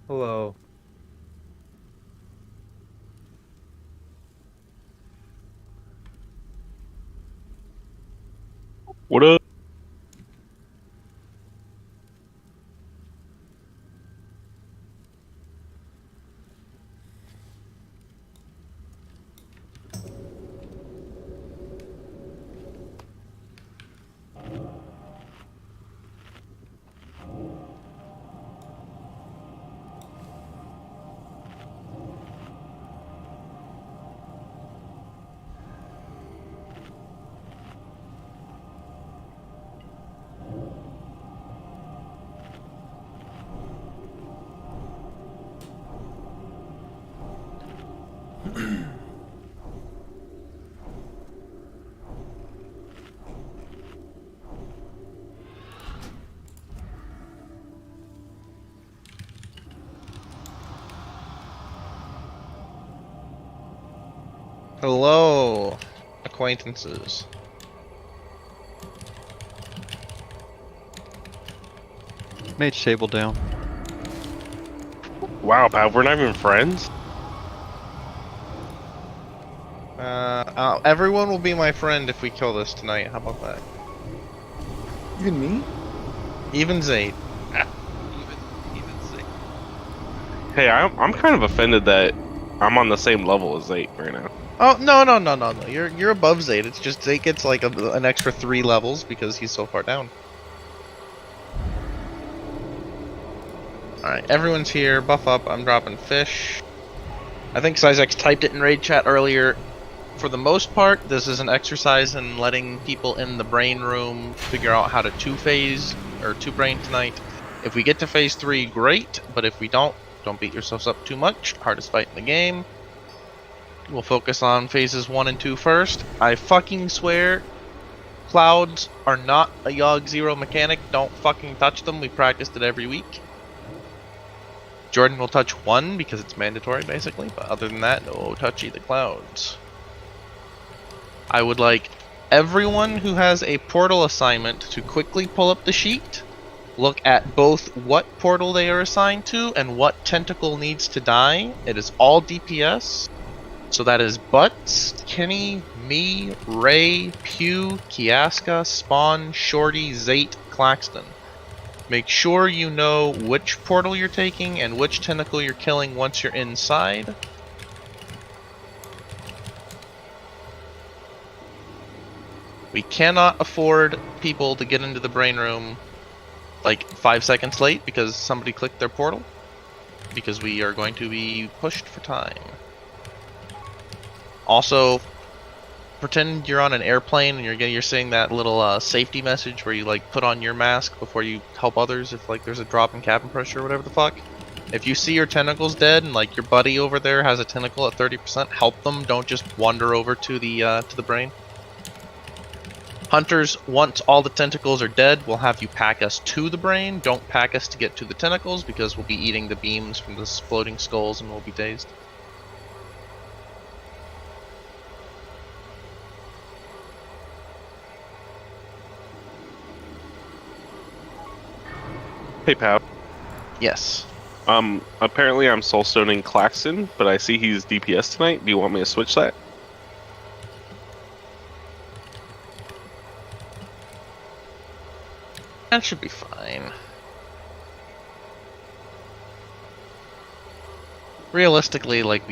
Hello. What up? Hello, acquaintances. Mage table down. Wow, Pav, we're not even friends? Everyone will be my friend if we kill this tonight. How about that? Even me? Even Zayd. Even sick. Hey, I'm kind of offended that I'm on the same level as 8 right now. Oh no! You're above Zayd. It's just Zayd gets like an extra 3 levels because he's so far down. All right, everyone's here. Buff up. I'm dropping fish. I think Syzex typed it in raid chat earlier. For the most part, this is an exercise in letting people in the brain room figure out how to two-phase or two-brain tonight. If we get to phase 3, great, but if we don't beat yourselves up too much. Hardest fight in the game. We'll focus on phases 1 and 2 first. I fucking swear, clouds are not a Yogg Zero mechanic. Don't fucking touch them. We practiced it every week. Jordan will touch 1 because it's mandatory, basically, but other than that, no touchy the clouds. I would like everyone who has a portal assignment to quickly pull up the sheet, look at both what portal they are assigned to and what tentacle needs to die. It is all DPS. So that is Butts, Kenny, me, Ray, Pew, Kiaska, Spawn, Shorty, Zate, Claxton. Make sure you know which portal you're taking and which tentacle you're killing once you're inside. We cannot afford people to get into the brain room like 5 seconds late because somebody clicked their portal, because we are going to be pushed for time. Also, pretend you're on an airplane and you're seeing that little safety message where you like put on your mask before you help others if like there's a drop in cabin pressure or whatever the fuck. If you see your tentacles dead and like your buddy over there has a tentacle at 30%, help them. Don't just wander over to the brain. Hunters, once all the tentacles are dead, we'll have you pack us to the brain. Don't pack us to get to the tentacles because we'll be eating the beams from the floating skulls and we'll be dazed. Hey, Pav. Yes. Apparently I'm soulstoning Claxton, but I see he's DPS tonight. Do you want me to switch that? That should be fine. Realistically, like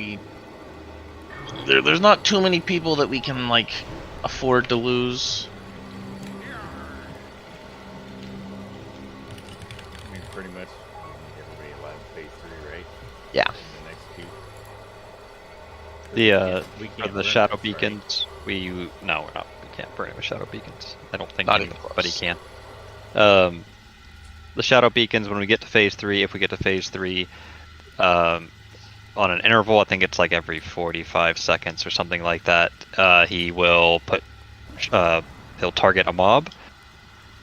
there's not too many people that we can like afford to lose. I mean, pretty much everybody allowed phase 3, right? Yeah. In the next 2. We For can't the burn shadow this, right? beacons, no, we're not. We can't burn it with shadow beacons. I don't think Not even anybody close. can. The shadow beacons, when we get to phase 3, if we get to phase 3, on an interval, I think it's like every 45 seconds or something like that. He will he'll target a mob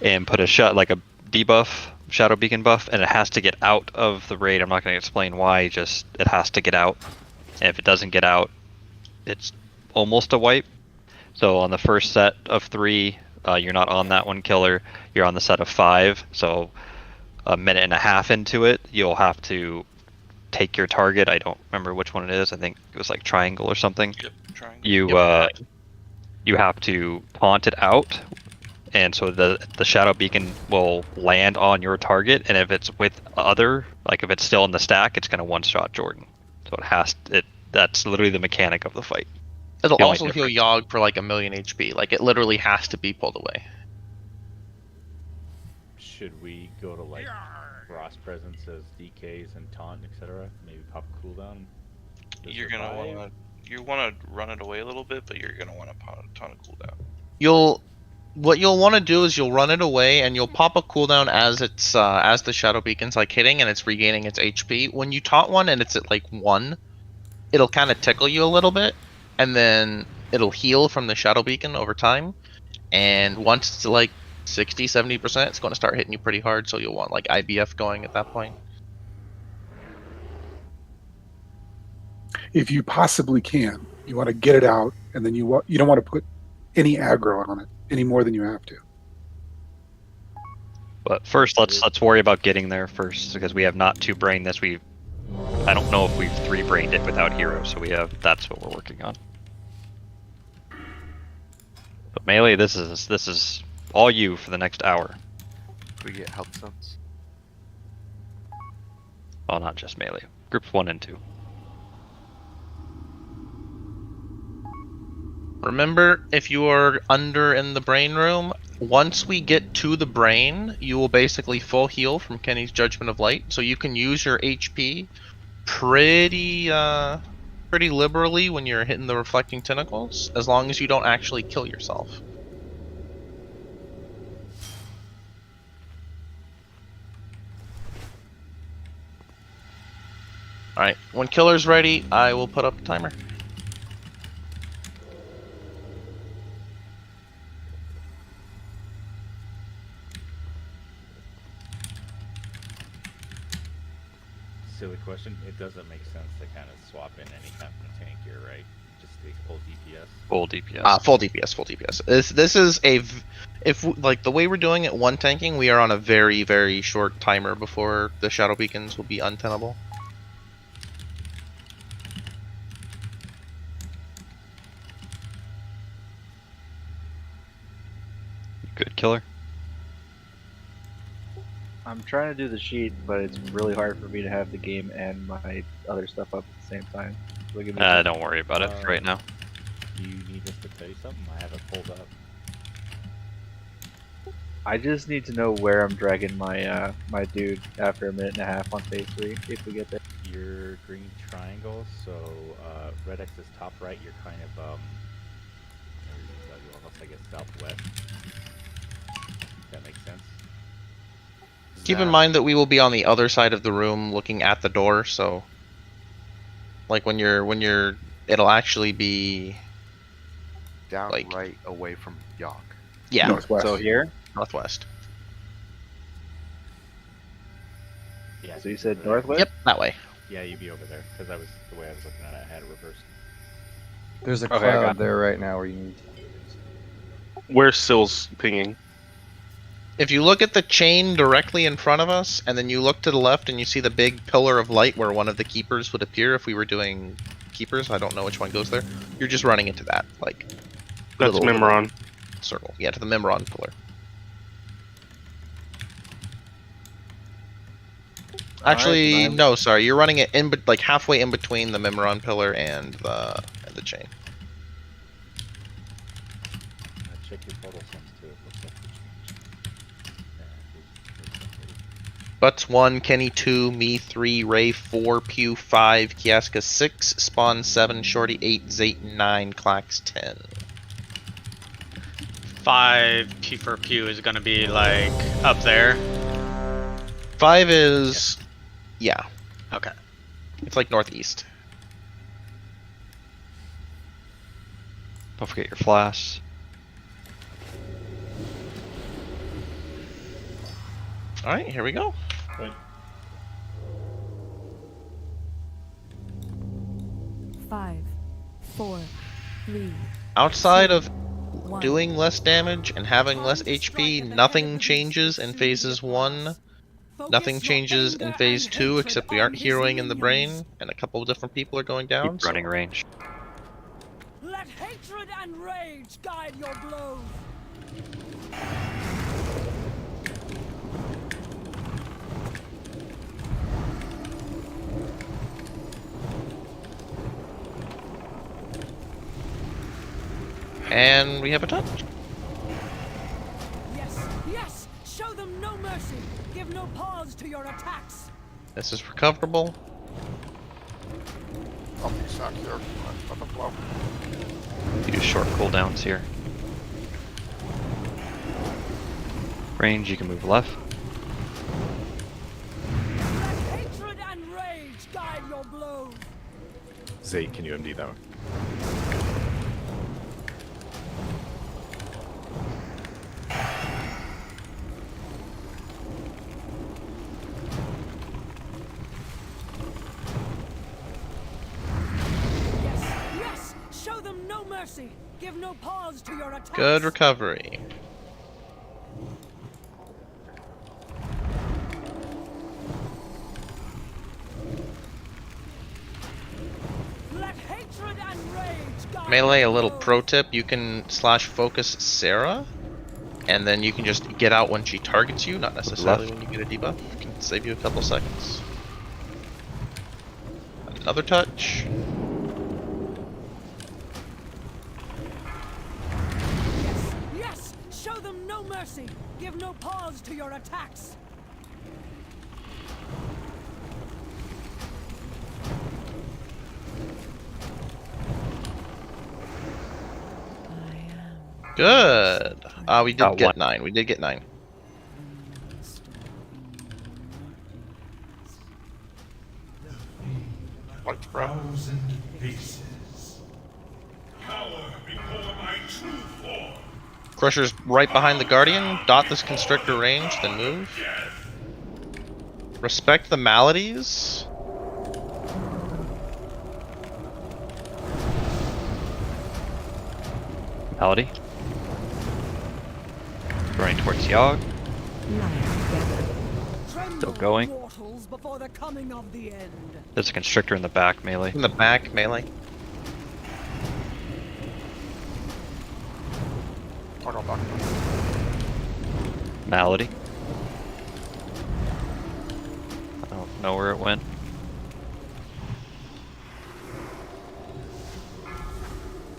and put a shot like a debuff, shadow beacon buff, and it has to get out of the raid. I'm not going to explain why. Just it has to get out, and if it doesn't get out, it's almost a wipe. So on the first set of 3, you're not on that one killer. You're on the set of 5. So a minute and a half into it, you'll have to take your target. I don't remember which one it is. I think it was like triangle or something. Yep, triangle. You have to taunt it out, and so the shadow beacon will land on your target. And if it's with other, like if it's still in the stack, it's gonna one-shot Jordan. So that's literally the mechanic of the fight. It'll The only also heal difference. Yogg for like 1,000,000 HP. Like it literally has to be pulled away. Should we go to like Frost presence as DKs and taunt, etc.? Maybe pop a cooldown. to You're gonna survive? want to run it away a little bit, but you're gonna want a ton of cooldown. What you'll want to do is you'll run it away and you'll pop a cooldown as it's as the shadow beacon's like hitting and it's regaining its HP. When you taunt one and it's at like 1, it'll kind of tickle you a little bit, and then it'll heal from the shadow beacon over time. And once it's like 60-70%, it's going to start hitting you pretty hard. So you'll want like IBF going at that point. If you possibly can, you want to get it out, and then you don't want to put any aggro on it any more than you have to. But first, let's worry about getting there first, because we have not 2-brained this. I don't know if we've 3-brained it without heroes, so that's what we're working on. But melee, this is all you for the next hour. We get health zones. Well, not just melee. Groups 1 and 2. Remember, if you are under in the brain room, once we get to the brain, you will basically full heal from Kenny's Judgment of Light. So you can use your HP pretty liberally when you're hitting the reflecting tentacles, as long as you don't actually kill yourself. Alright, when killer's ready, I will put up a timer. Silly question. It doesn't make sense to kind of swap in any kind of tank here, right? Just the full DPS. Full DPS. Full DPS, full DPS. This is like the way we're doing it, one tanking, we are on a very, very short timer before the shadow beacons will be untenable. Good killer. I'm trying to do the sheet, but it's really hard for me to have the game and my other stuff up at the same time. So give me Don't worry about it right now. Do you need us to tell you something? I have it pulled up. I just need to know where I'm dragging my my dude after 1.5 on phase 3 if we get there. Your green triangle, so red X is top right. You're kind of you're almost like a southwest. That makes sense. Keep in mind that we will be on the other side of the room looking at the door, so like when you're it'll actually be Down like- right away from Yogg. yeah, Northwest. So here? northwest. Yeah. So you said over there. northwest? Yep, that way. Yeah, you'd be over there because the way I was looking at it, I had it reversed. There's a Okay, I got cloud it. there right now where you need. Where's Sills pinging? If you look at the chain directly in front of us, and then you look to the left and you see the big pillar of light where one of the keepers would appear if we were doing keepers, I don't know which one goes there. You're just running into that, like, That's little Mimron. circle. Yeah, to the Mimron pillar. Actually, I'm- no, sorry. You're running it like halfway in between the Mimron pillar and the chain. Check your portal sense too. It looks like they changed. Butts 1, Kenny 2, me 3, Ray 4, Pew 5, Kiaska 6, Spawn 7, Shorty 8, Zayt 9, Clax 10. 5 P for Pew is gonna be like up there. 5 is yeah, Okay. it's like northeast. Don't forget your flash. All right, here we go. Good. 5, 4, 3. Outside of 1. doing less damage and having less HP, nothing changes in phases 1 Nothing changes in phase 2 except we aren't heroing in the brain, and a couple of different people are going down. Keep running range. Let hatred and rage guide your blows. And we have a touch. Yes, yes! Show them no mercy! Give no pause to your attacks! This is recoverable. Oh, you suck here. Let them blow. Use short cooldowns here. Range, you can move left. Let hatred and rage guide your blows! Zay, can you MD that one? Yes, yes! Show them no mercy! Give no pause to your attacks! Good recovery. Let hatred and rage guide Melee, a your little blows. pro tip, you can slash focus Sarah, and then you can just get out when she targets you, not necessarily when you get a debuff. It can save you a couple seconds. Another touch. Yes, yes! Show them no mercy! Give no pause to your attacks! Good. We did Got get one. 9. We did get 9. Like, bro. Crusher's right behind the Guardian. Dot this Constrictor range, then move. Respect the maladies. Malady. Running towards Yogg. Still going. Mortals before the coming of the end. There's a Constrictor in the back, melee. In the back, melee. Toggle back. Malady. I don't know where it went.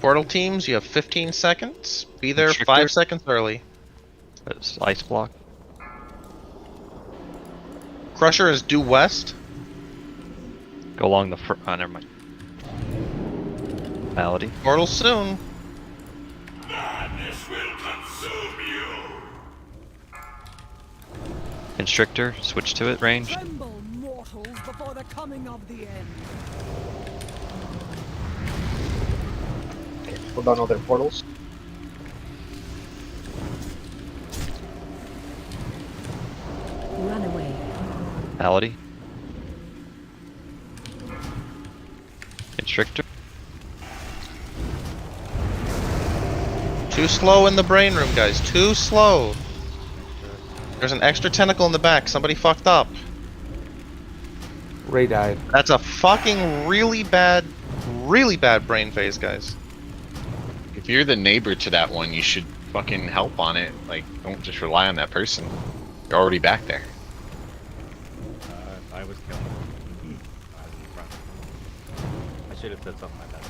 Portal teams, you have 15 seconds. Be there Constrictor. 5 seconds early. It's ice block. Crusher is due west. Go along the front. Oh, never mind. Malady. Portal soon. Constrictor. Switch to it. Range. Tremble, mortals, before the coming of the end. Hold on other portals. Runaway. Malady. Constrictor. Too slow in the brain room, guys. Too slow. There's an extra tentacle in the back. Somebody fucked up. Ray died. That's a fucking really bad brain phase, guys. If you're the neighbor to that one, you should fucking help on it. Like, don't just rely on that person. You're already back there. I was killing him. I should have said something like that.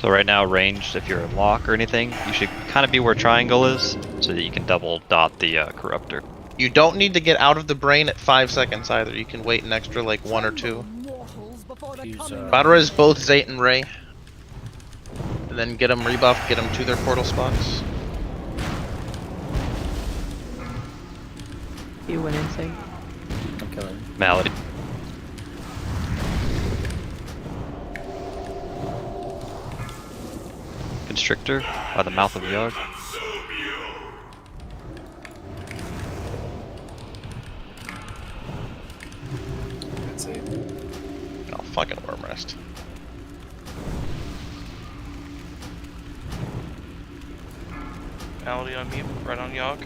So right now, ranged, if you're in lock or anything, you should kind of be where triangle is, so that you can double dot the corruptor. You don't need to get out of the brain at 5 seconds either. You can wait an extra like 1 or 2. About res both Zayt and Ray. And then get them rebuffed, get them to their portal spots. You went insane. I'm killing. Malady. Constrictor by the mouth of Yogg. That's it. Oh, fucking worm rest. Malady on me, right on Yogg.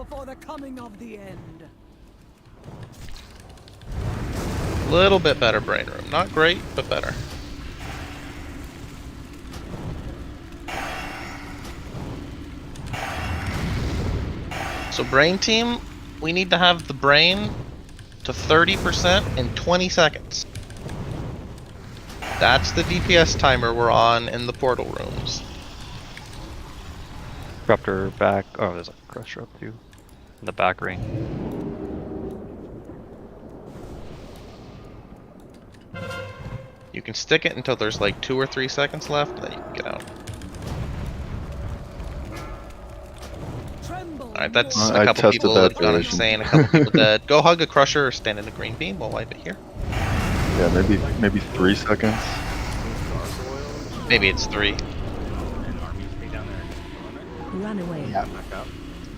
before the coming of the end. Little bit better brain room. Not great, but better. So brain team, we need to have the brain to 30% in 20 seconds. That's the DPS timer we're on in the portal rooms. Disruptor back. Oh, there's a crusher up too. In the back ring. You can stick it until there's like 2 or 3 seconds left, and then you can get out. Alright, that's a I couple tested people that have gone version. insane, a couple people dead. Go hug a crusher or stand in a green beam, we'll wipe it here. Yeah, maybe 3 seconds. Maybe it's 3. Run away. Yeah.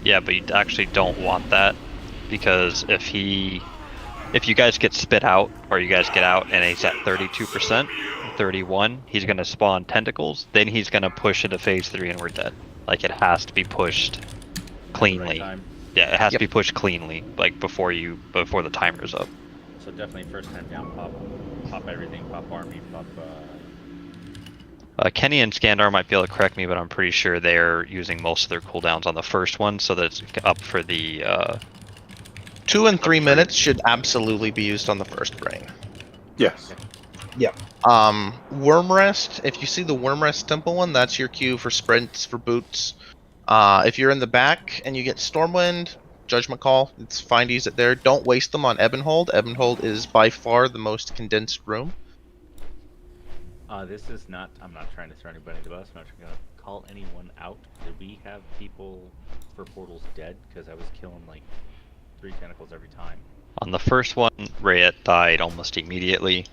Yeah, but you actually don't want that, because if you guys get spit out, or you guys get out and he's at 32%, 31, he's gonna spawn tentacles, then he's gonna push into phase 3 and we're dead. Like, it has to be pushed cleanly. Yeah, it has to be pushed cleanly, like before the timer's up. So definitely first time down, pop everything, pop army, pop. Kenny and Skandar might be able to correct me, but I'm pretty sure they're using most of their cooldowns on the first one, so that it's up for the. 2 and 3 minutes should absolutely be used on the first brain. Yes. Yeah. Worm rest. If you see the worm rest temple one, that's your cue for sprints, for boots. If you're in the back and you get Stormwind, Judgment Call, it's fine to use it there. Don't waste them on Ebonhold. Ebonhold is by far the most condensed room. This is not. I'm not trying to throw anybody under the bus. I'm not going to call anyone out. Did we have people for portals dead? Because I was killing like 3 tentacles every time. On the first one, Rayet died almost immediately,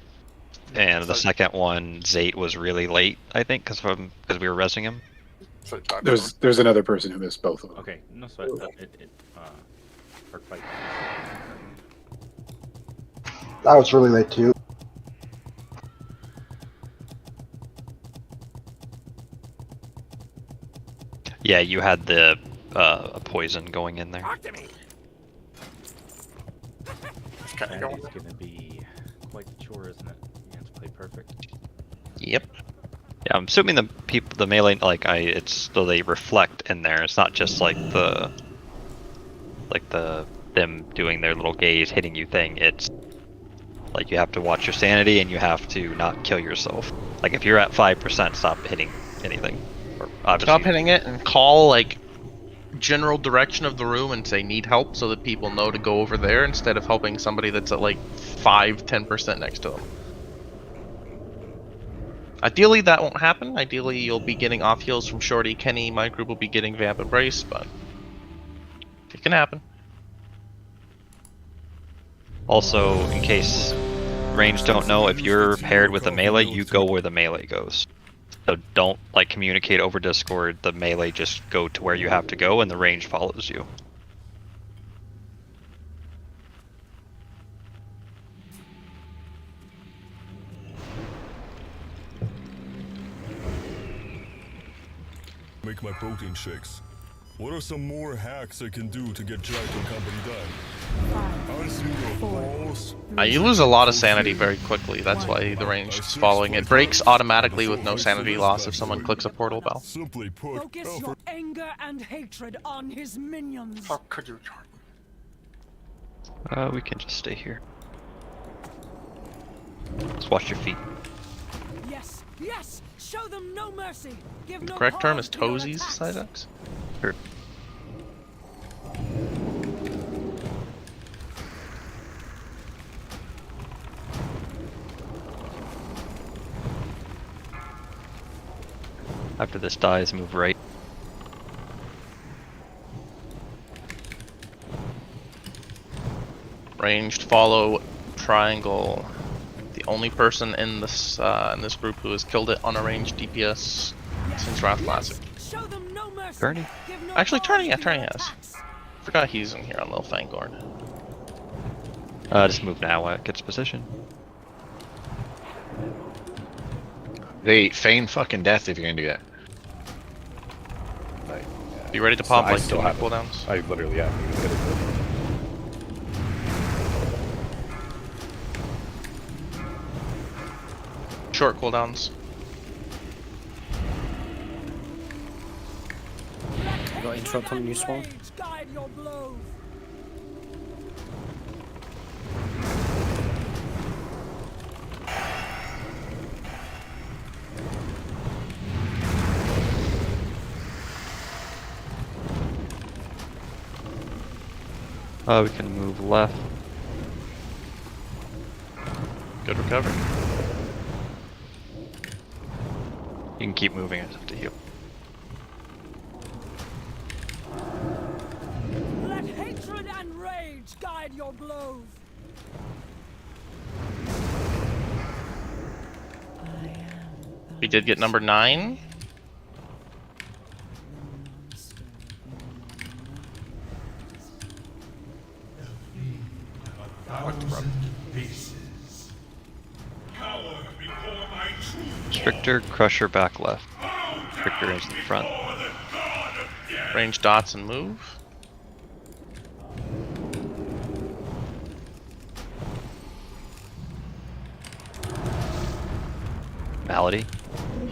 and the second one, Zayt was really late, I think, because we were resing him. There's another person who missed both of them. Okay, no sweat. Worked quite. I was really late too. Yeah, you had the poison going in there. Saturday's gonna be quite the chore, isn't it? You have to play perfect. Yep. Yeah, I'm assuming the melee, it's so they reflect in there. It's not just like them doing their little gaze hitting you thing. It's like you have to watch your sanity and you have to not kill yourself. Like if you're at 5%, stop hitting anything. Stop hitting it and call like general direction of the room and say need help, so that people know to go over there instead of helping somebody that's at like 5-10% next to them. Ideally that won't happen. Ideally you'll be getting off heals from Shorty, Kenny, my group will be getting Vamp and Brace, but it can happen. Also, in case range don't know, if you're paired with a melee, you go where the melee goes. So don't communicate over Discord. The melee just go to where you have to go, and the range follows you. Make my protein shakes. What are some more hacks I can do to get Jack and company done? You lose a lot of sanity very quickly. That's why the range is following. It breaks automatically with no sanity loss if someone clicks a portal bell. Focus your anger and hatred on his minions. How could you We can just stay here. Let's watch your feet. Yes, yes. Show them no mercy. Give The no correct term pause is to your toesies, attacks. Cydex? Sure. After this dies, move right. Ranged follow triangle. The only person in this group who has killed it on a ranged DPS since Wrath Classic. Show them no mercy. Bernie? Give no Actually, pause Turning to your has. attacks. Forgot he's in here on Lil Fangorn. Just move now while it gets position. They feign fucking death if you're gonna do that. Like, yeah. Be ready to So pop I like still 2 have it. cooldowns. I literally haven't even hit it. Short cooldowns. You got interrupt on new swarm? Guide your blows. We can move left. Good recovery. You can keep moving, it's up to you. Let hatred and rage guide your blows. We did get number 9. Stricter, Crusher back left. Stricter is in front. Range dots and move. Malady,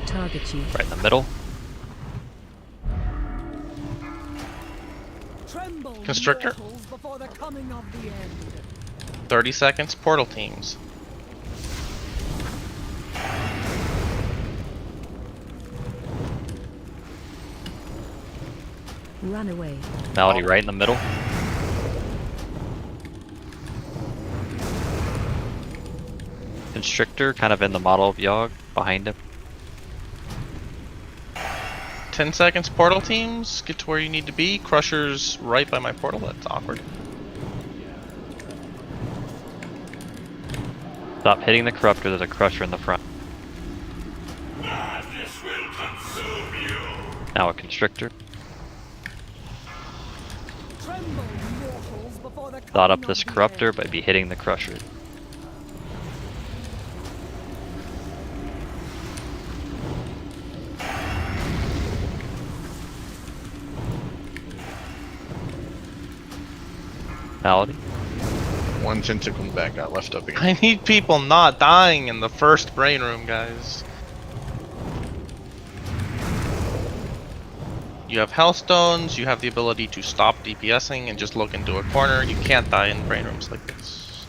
Target you. right in the middle. Tremble, Constrictor. mortals, before the coming of the end. 30 seconds, portal teams. Run away. Malady right in the middle. Constrictor kind of in the model of Yogg behind him. 10 seconds, portal teams. Get to where you need to be. Crusher's right by my portal. That's awkward. Stop hitting the Corruptor, there's a Crusher in the front. Madness will consume you. Now a Constrictor. Tremble, mortals, before the Thought up coming this of the Corruptor, end. but be hitting the Crusher. Malady. One tentacle in the back got left up again. I need people not dying in the first brain room, guys. You have Hellstones, you have the ability to stop DPSing and just look into a corner. You can't die in brain rooms like this.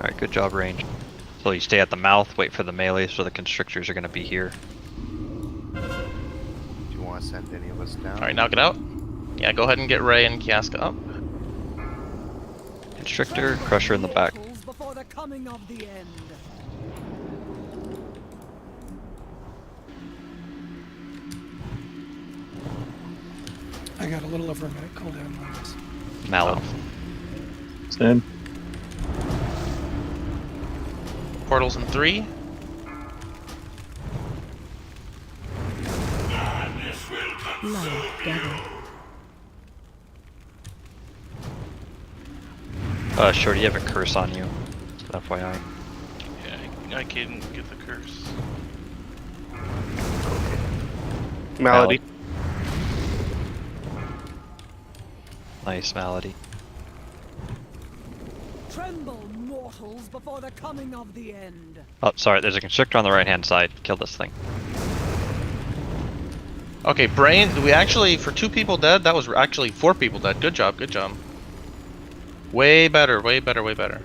Alright, good job, range. So you stay at the mouth, wait for the melee, so the Constrictors are going to be here. Do you want to send any of us down? Alright, now get out. Yeah, go ahead and get Ray and Kiaska up. Constrictor, Crusher in the back. Mortals, before the coming of the end. I got a little over a minute cooldown on this. Malady. Same. Portals in 3. Madness will consume Light gather. Shorty, you have a curse on you. FYI. Yeah, I can get the curse. Malady. Nice, Malady. Tremble, mortals, before the coming of the end. Oh, sorry, there's a Constrictor on the right hand side. Kill this thing. Okay, brain. We actually, for 2 people dead, that was actually 4 people dead. Good job, good job. Way better, way better, way better.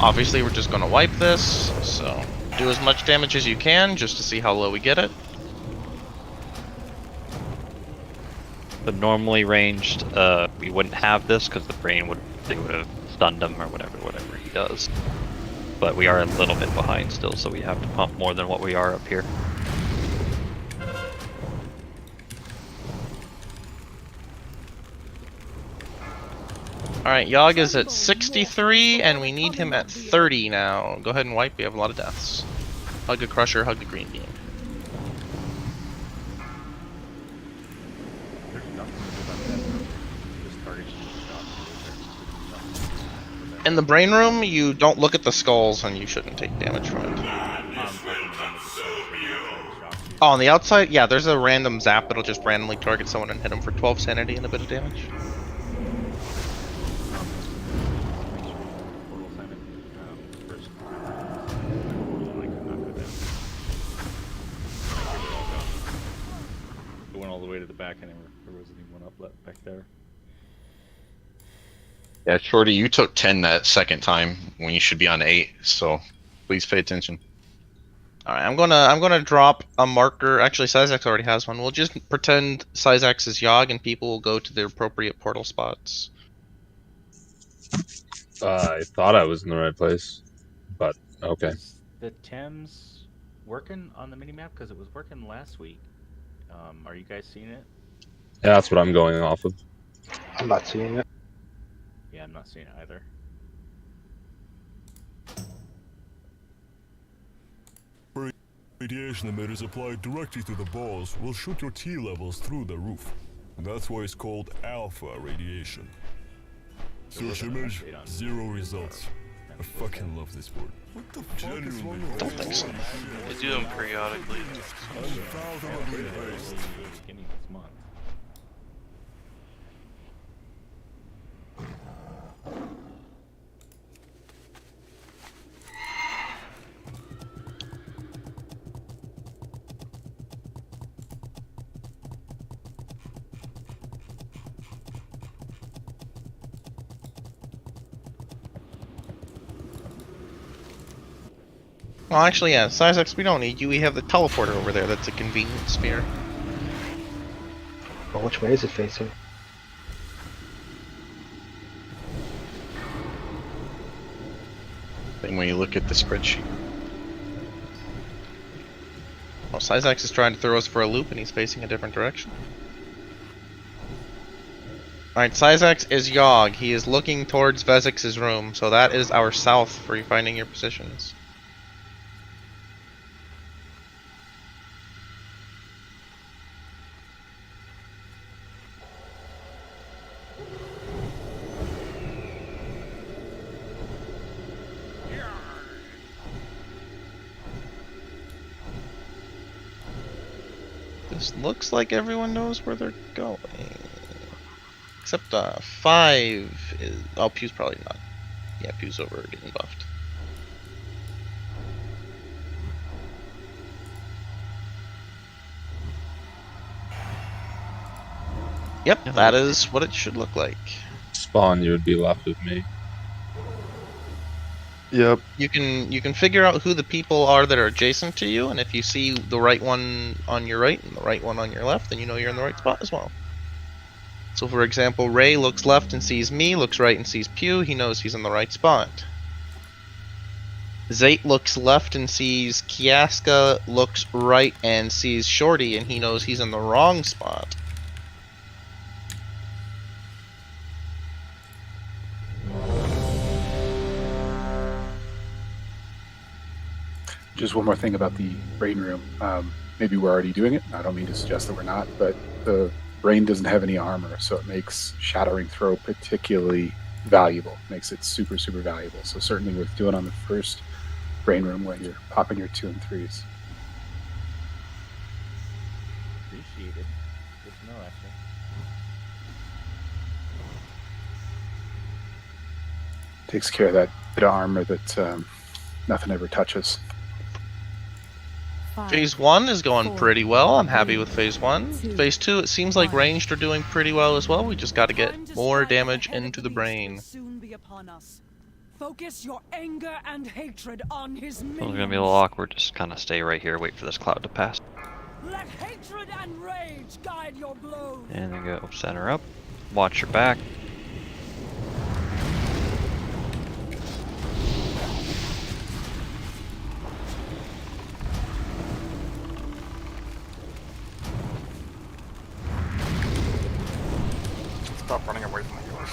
Obviously, we're just gonna wipe this, so do as much damage as you can just to see how low we get it. But normally ranged, we wouldn't have this because the brain would have stunned him or whatever he does. But we are a little bit behind still, so we have to pump more than what we are up here. Alright, Yogg is at 63, and we need him at 30 now. Go ahead and wipe, we have a lot of deaths. Hug a Crusher, hug the green beam. In the brain room, you don't look at the skulls and you shouldn't take damage from it. Oh, on the outside, yeah, there's a random zap. It'll just randomly target someone and hit them for 12 sanity and a bit of damage. It went all the way to the back and there wasn't even one up back there. Yeah, Shorty, you took 10 that second time when you should be on 8, so please pay attention. Alright, I'm gonna drop a marker. Actually, Syzax already has one. We'll just pretend Syzax is Yogg and people will go to their appropriate portal spots. I thought I was in the right place, but okay. Is the Thames working on the minimap? Because it was working last week. Are you guys seeing it? Yeah, that's what I'm going off of. I'm not seeing it. Yeah, I'm not seeing it either. Radiation emitters applied directly to the balls will shoot your T levels through the roof. That's why it's called alpha radiation. Search image, 0 results. I fucking love this word. What the fuck is wrong with Don't think so. We do them periodically. Well, actually, yeah, Syzax, we don't need you. We have the teleporter over there. That's a convenient sphere. Well, which way is it facing? Then when you look at the spreadsheet. Well, Syzax is trying to throw us for a loop and he's facing a different direction. Alright, Syzax is Yogg. He is looking towards Vezix's room, so that is our south for you finding your positions. This looks like everyone knows where they're going. Except 5 is... Oh, Pew's probably not. Yeah, Pew's over getting buffed. Yep, that is what it should look like. Spawn, you would be left with me. Yep. You can figure out who the people are that are adjacent to you, and if you see the right one on your right and the right one on your left, then you know you're in the right spot as well. So for example, Ray looks left and sees me, looks right and sees Pew, he knows he's in the right spot. Zate looks left and sees Kiaska, looks right and sees Shorty, and he knows he's in the wrong spot. Just one more thing about the brain room. Maybe we're already doing it. I don't mean to suggest that we're not, but the brain doesn't have any armor, so it makes Shattering Throw particularly valuable. Makes it super, super valuable. So certainly worth doing on the first brain room when you're popping your 2 and 3s. Appreciated. Good to know, actually. Takes care of that bit of armor that nothing ever touches. Phase 1 is going pretty well. I'm happy with Phase 1. Phase 2, it seems like ranged are doing pretty well as well. We just got to get more damage into the brain. Focus your anger and hatred on his It's gonna be a little awkward. Just kind of stay right here, wait for this cloud to pass. Let hatred and rage guide your blows. And then go center up. Watch your back. Stop running away from the healers.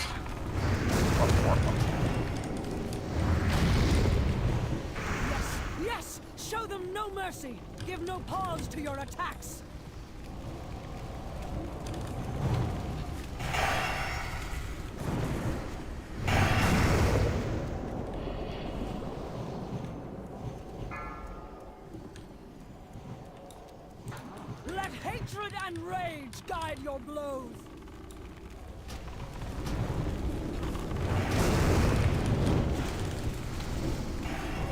Yes, show them no mercy. Give no pause to your attacks. and rage guide your blows.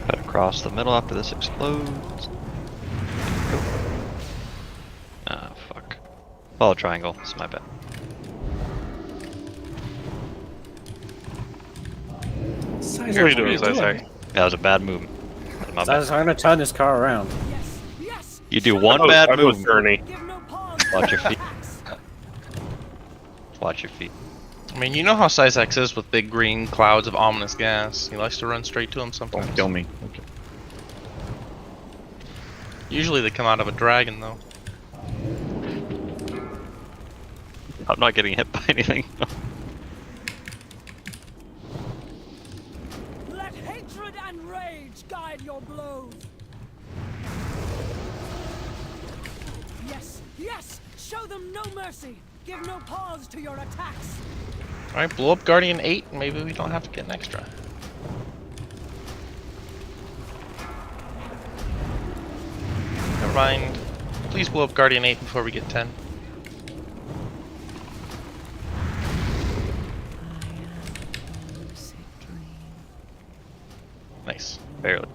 Cut across the middle after this explodes. Go. Ah, fuck. Follow triangle. It's my bad. What are you doing, Isaac? That was a bad move. My So bad. I'm gonna turn this car around. You do one Oh, bad I'm move. with Ernie. Watch your feet. Watch your feet. I mean, you know how Syzex is with big green clouds of ominous gas. He likes to run straight to him sometimes. Don't kill me. Okay. Usually they come out of a dragon, though. I'm not getting hit by anything. Let hatred and rage guide your blows. Yes, yes, show them no mercy. Give no pause to your attacks. Alright, blow up Guardian 8, maybe we don't have to get an extra. Never mind. Please blow up Guardian 8 before we get 10. Nice. Barely.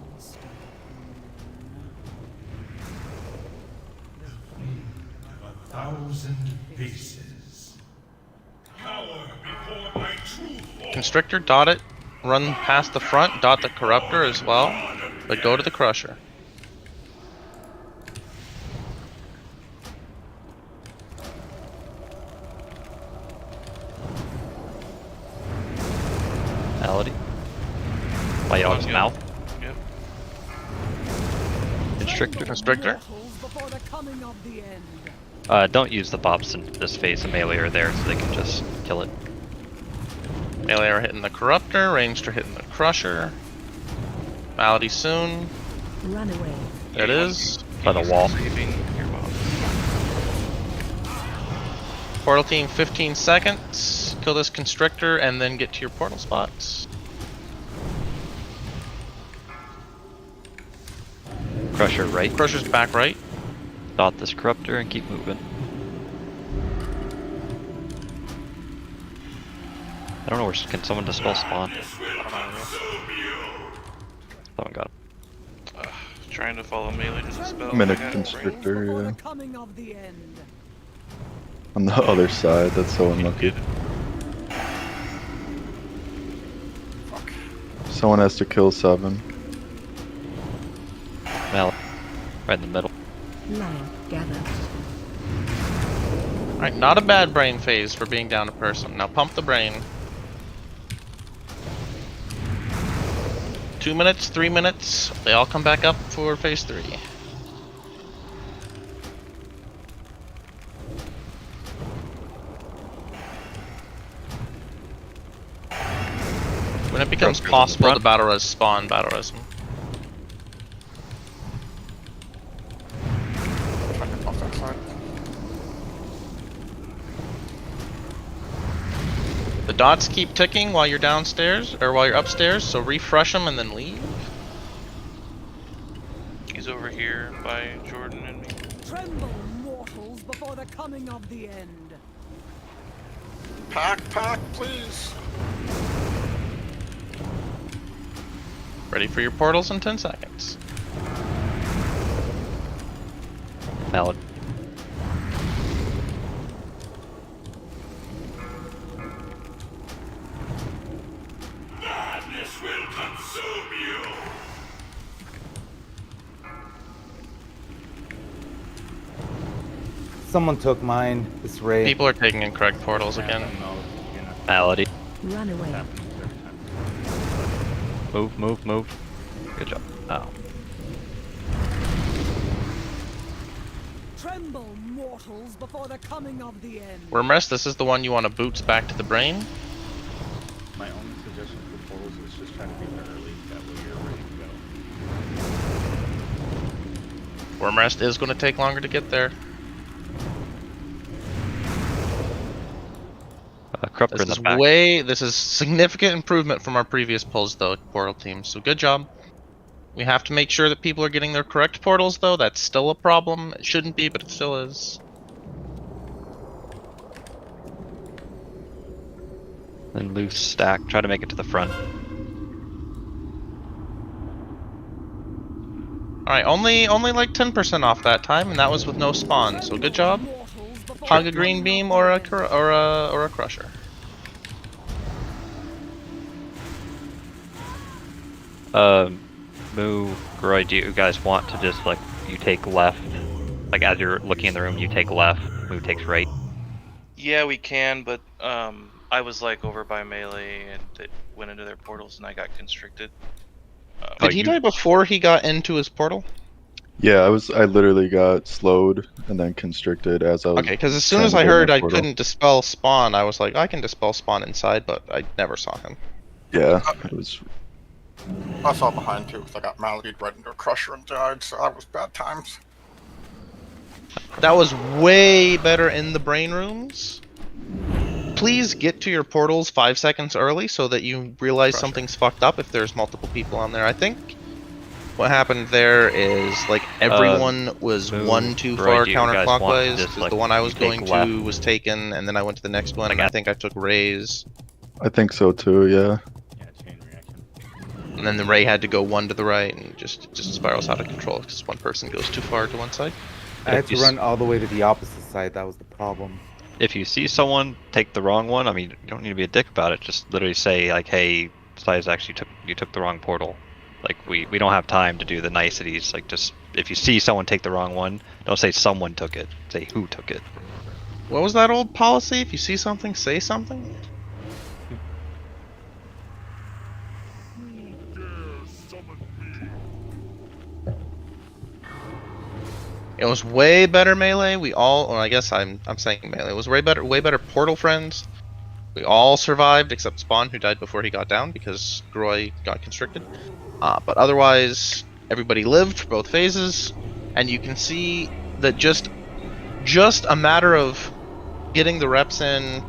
Constrictor, dot it. Run past the front, dot the Corruptor as well. But go to the Crusher. Malady. Light on his mouth. Yep. Constrictor. Constrictor. Before the coming of the end. Don't use the bops in this phase. The melee are there so they can just kill it. Melee are hitting the Corruptor, ranged are hitting the Crusher. Malady soon. Run away. There it is. By the wall. Saving your boss. Portal team 15 seconds. Kill this Constrictor and then get to your portal spots. Crusher right. Crusher's back right. Dot this Corruptor and keep moving. I don't know where. Can someone dispel spawn? Someone got him. Trying to follow melee to the spell. I'm in a I got it constrictor, Before yeah. the coming of the end. On the other side, that's so unlucky. Someone has to kill 7. Mal. Right in the middle. Line gather. Alright, not a bad brain phase for being down a person. Now pump the brain. 2 minutes, 3 minutes. They all come back up for phase 3. When it becomes possible to battle res spawn, battle res them. Trying to get off that side. The dots keep ticking while you're downstairs, or while you're upstairs, so refresh them and then leave. He's over here by Jordan and me. Tremble, mortals, before the coming of the end. Pack, please. Ready for your portals in 10 seconds. Malad. Madness will consume you. Someone took mine. This raid. People are taking incorrect portals again. Malady. Run away. Move. Good job. Oh. Tremble, mortals, before the coming of the end. Wormrest, this is the one you want to boots back to the brain. My only suggestion for portals is just try to be there early. That way you're ready to go. Wormrest is going to take longer to get there. Corruptor in This the is back. this is significant improvement from our previous pulls though, portal team. So good job. We have to make sure that people are getting their correct portals though. That's still a problem. It shouldn't be, but it still is. Then loose stack. Try to make it to the front. Alright, only like 10% off that time, and that was with no spawn, so good job. Hug a green beam or a crusher. Moo, Groy, do you guys want to just, like, you take left? Like, as you're looking in the room, you take left, Moo takes right? Yeah, we can, but I was like over by melee and they went into their portals and I got constricted. Did he die before he got into his portal? Yeah, I literally got slowed and then constricted as I was. Okay, because as soon trying as to I get in heard that I portal. couldn't dispel spawn, I was like, I can dispel spawn inside, but I never saw him. Yeah, it was. I fell behind too because I got maladied right into a crusher and died, so that was bad times. That was way better in the brain rooms. Please get to your portals 5 seconds early so that you realize something's fucked up if there's multiple people on there. I think what happened there is like everyone was one too far counterclockwise because like, the one I was going left. to was taken, and then I went to the next one, and I think I took Ray's. I think so too. Yeah. And then the Ray had to go one to the right, and just spirals out of control because one person goes too far to one side. I had to run all the way to the opposite side. That was the problem. If you see someone take the wrong one, I mean, you don't need to be a dick about it. Just literally say like, "Hey, Sizax, you took the wrong portal." Like we don't have time to do the niceties. Like just if you see someone take the wrong one, don't say someone took it. Say who took it. What was that old policy? If you see something, say something. It was way better melee. We all, or I guess I'm saying melee. It was way better portal friends. We all survived except Spawn, who died before he got down because Groy got constricted. But otherwise, everybody lived for both phases, and you can see that just a matter of getting the reps in,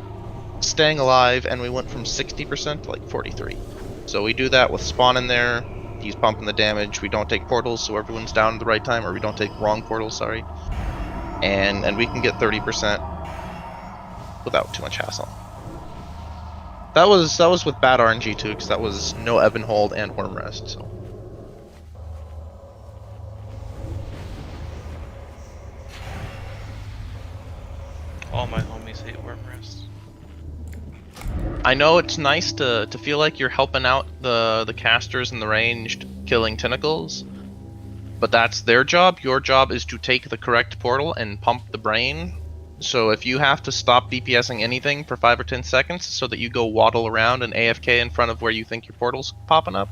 staying alive, and we went from 60% to like 43. So we do that with Spawn in there. He's pumping the damage. We don't take portals, so everyone's down at the right time, or we don't take wrong portals, sorry. And we can get 30% without too much hassle. That was with bad RNG too, because that was no ebb and hold and worm rest. So. All my homies hate worm rest. I know it's nice to feel like you're helping out the casters in the ranged killing tentacles, but that's their job. Your job is to take the correct portal and pump the brain. So if you have to stop DPSing anything for 5 or 10 seconds so that you go waddle around and AFK in front of where you think your portal's popping up,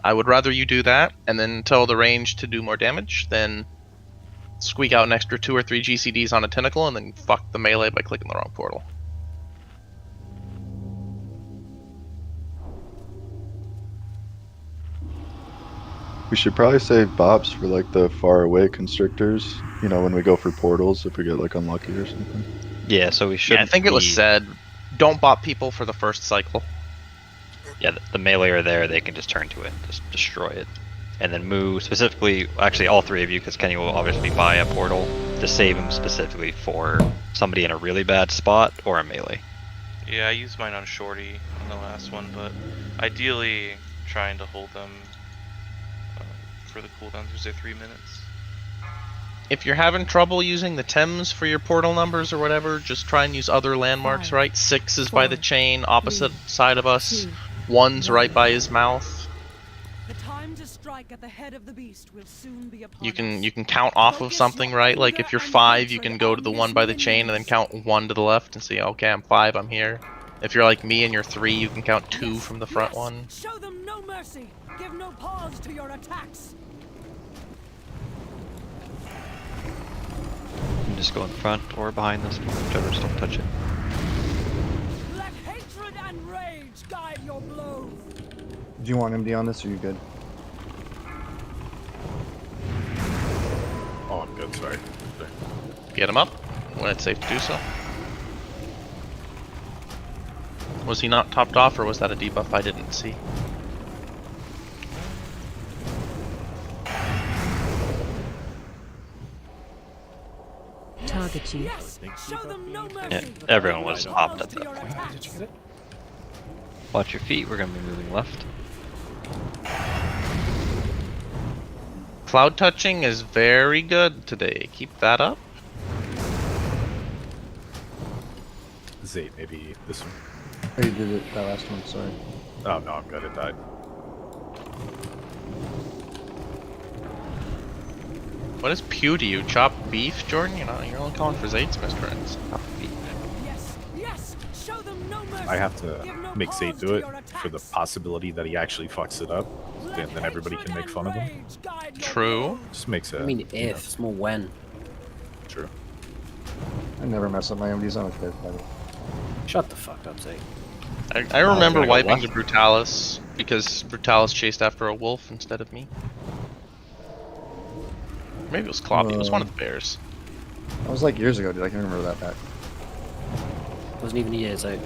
I would rather you do that and then tell the range to do more damage than squeak out an extra 2 or 3 GCDs on a tentacle and then fuck the melee by clicking the wrong portal. We should probably save Bobs for like the far away constrictors. You know, when we go for portals, if we get like unlucky or something. Yeah, so we should. Yeah, I think it was said, don't bot people for the first cycle. Yeah, the melee are there. They can just turn to it, just destroy it, and then Moo specifically. Actually, all three of you, because Kenny will obviously buy a portal to save him specifically for somebody in a really bad spot or a melee. Yeah, I used mine on Shorty in the last one, but ideally trying to hold them for the cooldowns, because they're 3 minutes. If you're having trouble using the Thames for your portal numbers or whatever, just try and use other landmarks, right? 6 is by the chain, opposite side of us. 1's right by his mouth. The time to strike at the head of the beast will soon be upon You can count off of something, right? Like if you're 5, you can go to the 1 by the chain and then count 1 to the left and say, okay, I'm 5, I'm here. If you're like me and you're 3, you can count 2 from the front one. Show them no mercy. Give no pause to your attacks. You can just go in front or behind this, whichever, just don't touch it. Let hatred and rage guide your blows. Do you want MD on this, or are you good? Oh, I'm good, sorry. Get him up when it's safe to do so. Was he not topped off, or was that a debuff I didn't see? Target you. Yes, show them no mercy. Yeah, everyone was topped at that point. Did you get it? Watch your feet, we're gonna be moving left. Cloud touching is very good today. Keep that up. Zate, maybe this one. Oh, you did it that last one, sorry. Oh no, I'm good. It died. What is pew to you? Chop beef, Jordan? You're only calling for Zate's best friends. Yes, yes. Show them no mercy. I have to Give no make pause Zate to do it your for the attacks. possibility that he actually fucks it up, and then everybody can make fun of him. Rage guide your True. Just makes it. I mean, if, it's more when. True. I never mess up my MDs on a kid, by the way. Shut the fuck up, Zay. I remember gotta go wiping left. the Brutalis because Brutalis chased after a wolf instead of me. Maybe it was Cloppy. It was one of the bears. That was like years ago, dude. I can remember that back. Wasn't even years out.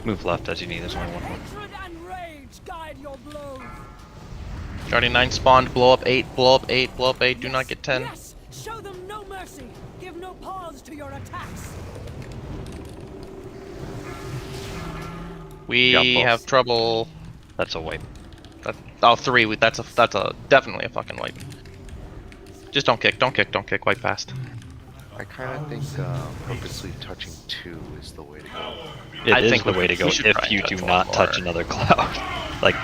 Move left as you need, there's only one more. hatred and rage guide your blows. Guardian 9 spawned. Blow up 8. Blow up 8. Blow up 8. Do not get 10. Yes, show them no mercy. Give no pause to your attacks. We Got both. have trouble. That's a wipe. Oh, 3. That's a definitely a fucking wipe. Just don't kick. Don't kick. Don't kick. Wipe fast. I kind of think purposely touching 2 is the way to go. It is think the way to go we should try if you and do touch not one touch more. another cloud. Like,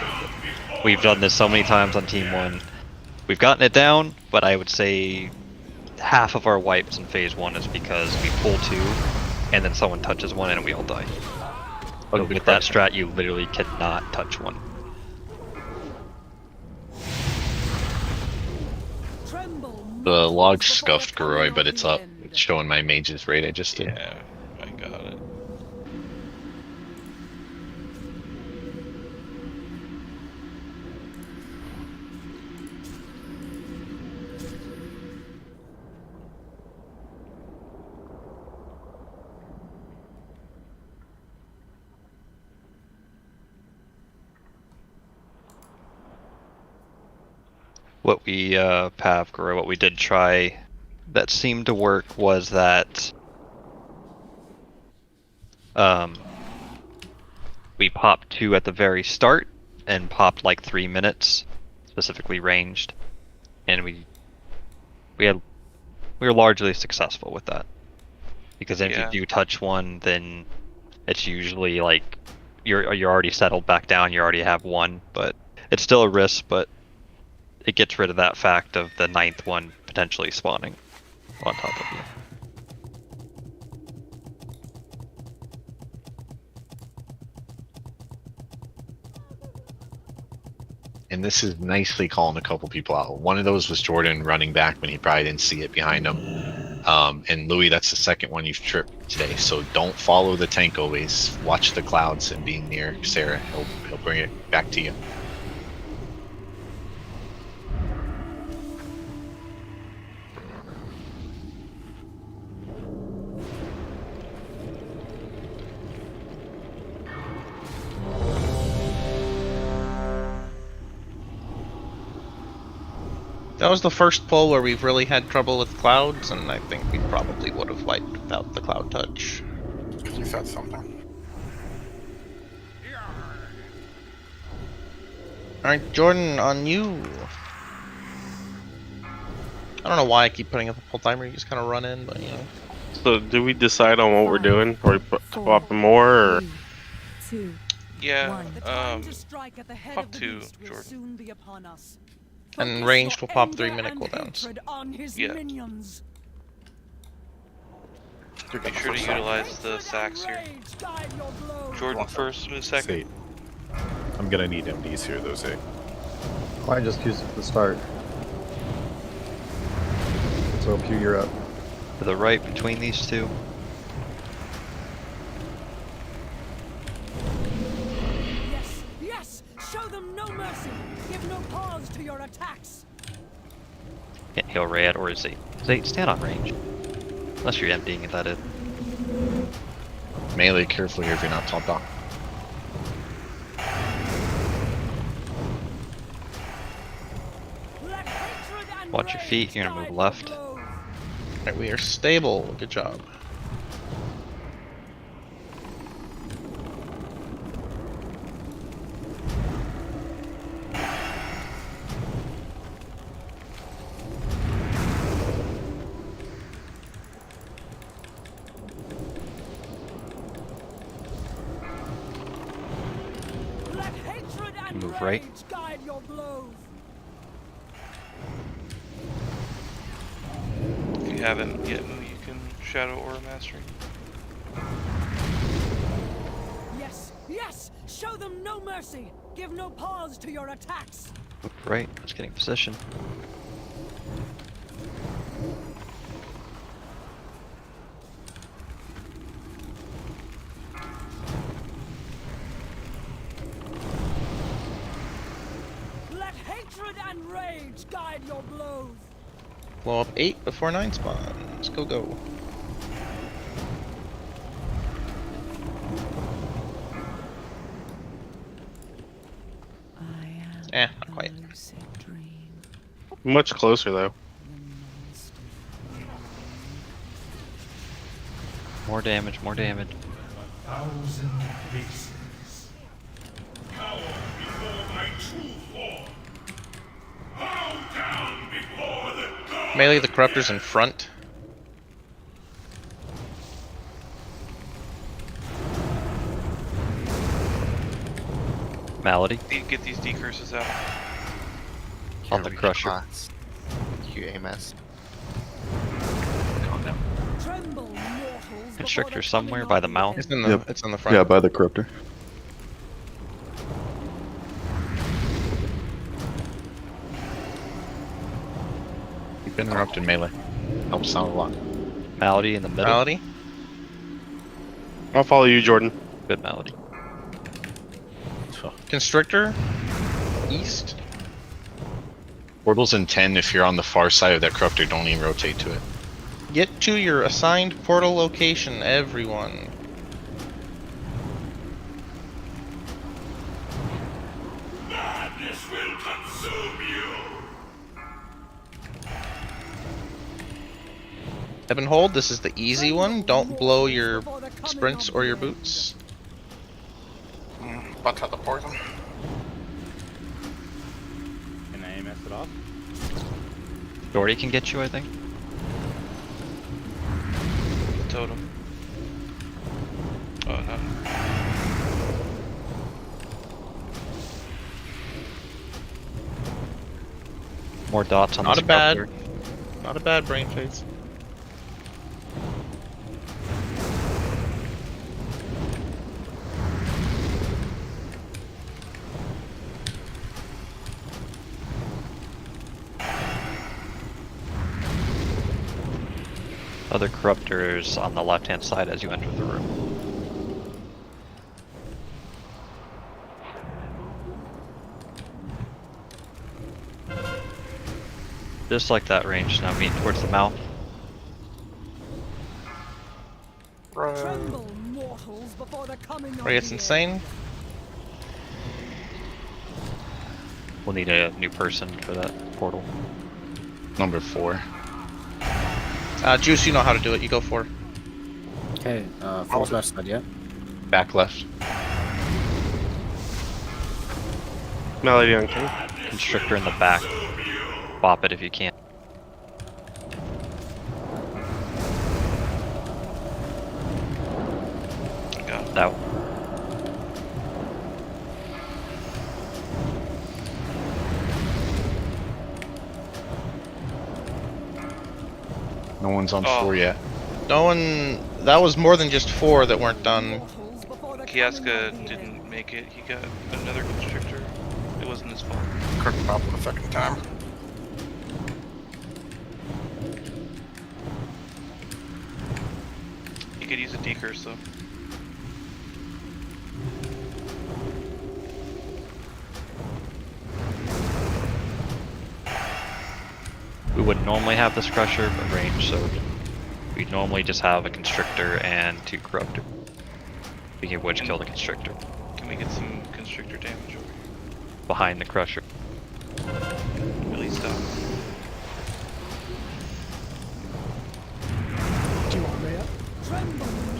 we've done this so many times on Team 1. We've gotten it down, but I would say half of our wipes in phase 1 is because we pull 2, and then someone touches one and we all die. So with that strat, you literally cannot touch one. The log scuffed Garroy, but it's up. It's showing my mage's raid I just did. Yeah, I got it. What we, Pavgor, what we did try that seemed to work was that we popped 2 at the very start and popped like 3 minutes, specifically ranged, and we were largely successful with that. Because if Yeah. you do touch one, then it's usually like you're already settled back down, you already have 1, but it's still a risk, but it gets rid of that fact of the 9th one potentially spawning on top of you. And this is nicely calling a couple people out. One of those was Jordan running back when he probably didn't see it behind him. And Louis, that's the second one you've tripped today. So don't follow the tank always. Watch the clouds and being near Sarah. He'll bring it back to you. That was the first pull where we've really had trouble with clouds, and I think we probably would have wiped without the cloud touch. You said something. Alright, Jordan, on you. I don't know why I keep putting up a pull timer, you just kind of run in, but you know. So, do we decide on what we're doing? Are we popping more, or? 2. Yeah, The time to strike at the head pop of the 2, beast will Jordan. soon be upon us. And Focus ranged your will pop 3 anger minute and cooldowns. hatred on his Yeah. minions. Make sure to utilize the sacks here. Jordan first, Smooth second. Zate. I'm gonna need MDs here, though, Zate. I just used it at the start. So Pew, you're up. To the right between these two. Yes, yes, show them no mercy. Give no pause to your attacks. Can't heal Rayad or Zate. Zate, stand on range. Unless you're emptying it, that is. Melee careful here if you're not top down. Watch your feet, you're gonna move left. Alright, we are stable. Good job. Let hatred and Move right. rage guide your blows. If you haven't yet, you can Shadow Aura Mastery. Yes, yes! Show them no mercy! Give no pause to your attacks! Move right. Let's get in position. Let hatred and rage guide your blows! Blow up 8 before 9 spawns. Go, go. Not quite. Much closer though. More damage, more damage. Melee the Corruptor's in front. Malady. Get these decurses out. On the Crusher. QAMS. Tremble, mortals, Constrictor somewhere by the mouth. It's in the, it's on the front. Yeah, by the Corruptor. Keep interrupting melee. Helps out a lot. Malady in the middle. Malady. I'll follow you, Jordan. Good Malady. Constrictor. East. Portal's in 10. If you're on the far side of that Corruptor, don't even rotate to it. Get to your assigned portal location, everyone. Madness will consume you. Heaven hold, this is the easy one. Don't blow your sprints or your boots. About to have the poison. Can I mess it off? Dory can get you, I think. Totem. Oh no. More dots on Not this a bad, Corruptor. not a bad brain phase. Other Corruptors on the left-hand side as you enter the room. Just like that range, now meet towards the mouth. Tremble, mortals, before the coming of Right, it's the insane. We'll need a new person for that portal. Number 4. Juice, you know how to do it. You go for it. Okay, falls left side, yeah? Back left. Malady on King. Constrictor in the back. Bop it if you can. Got it. Out. No one's on 4 yet. No one. That was more than just 4 that weren't done. Kiaska didn't make it. He got another constrictor. It wasn't his fault. Couldn't pop it the second time. He could use a decurse though. We would normally have this Crusher, but range, so we'd normally just have a Constrictor and 2 Corruptor. We can wedge kill the Constrictor. Can we get some constrictor damage over here? Behind the Crusher. Really stop.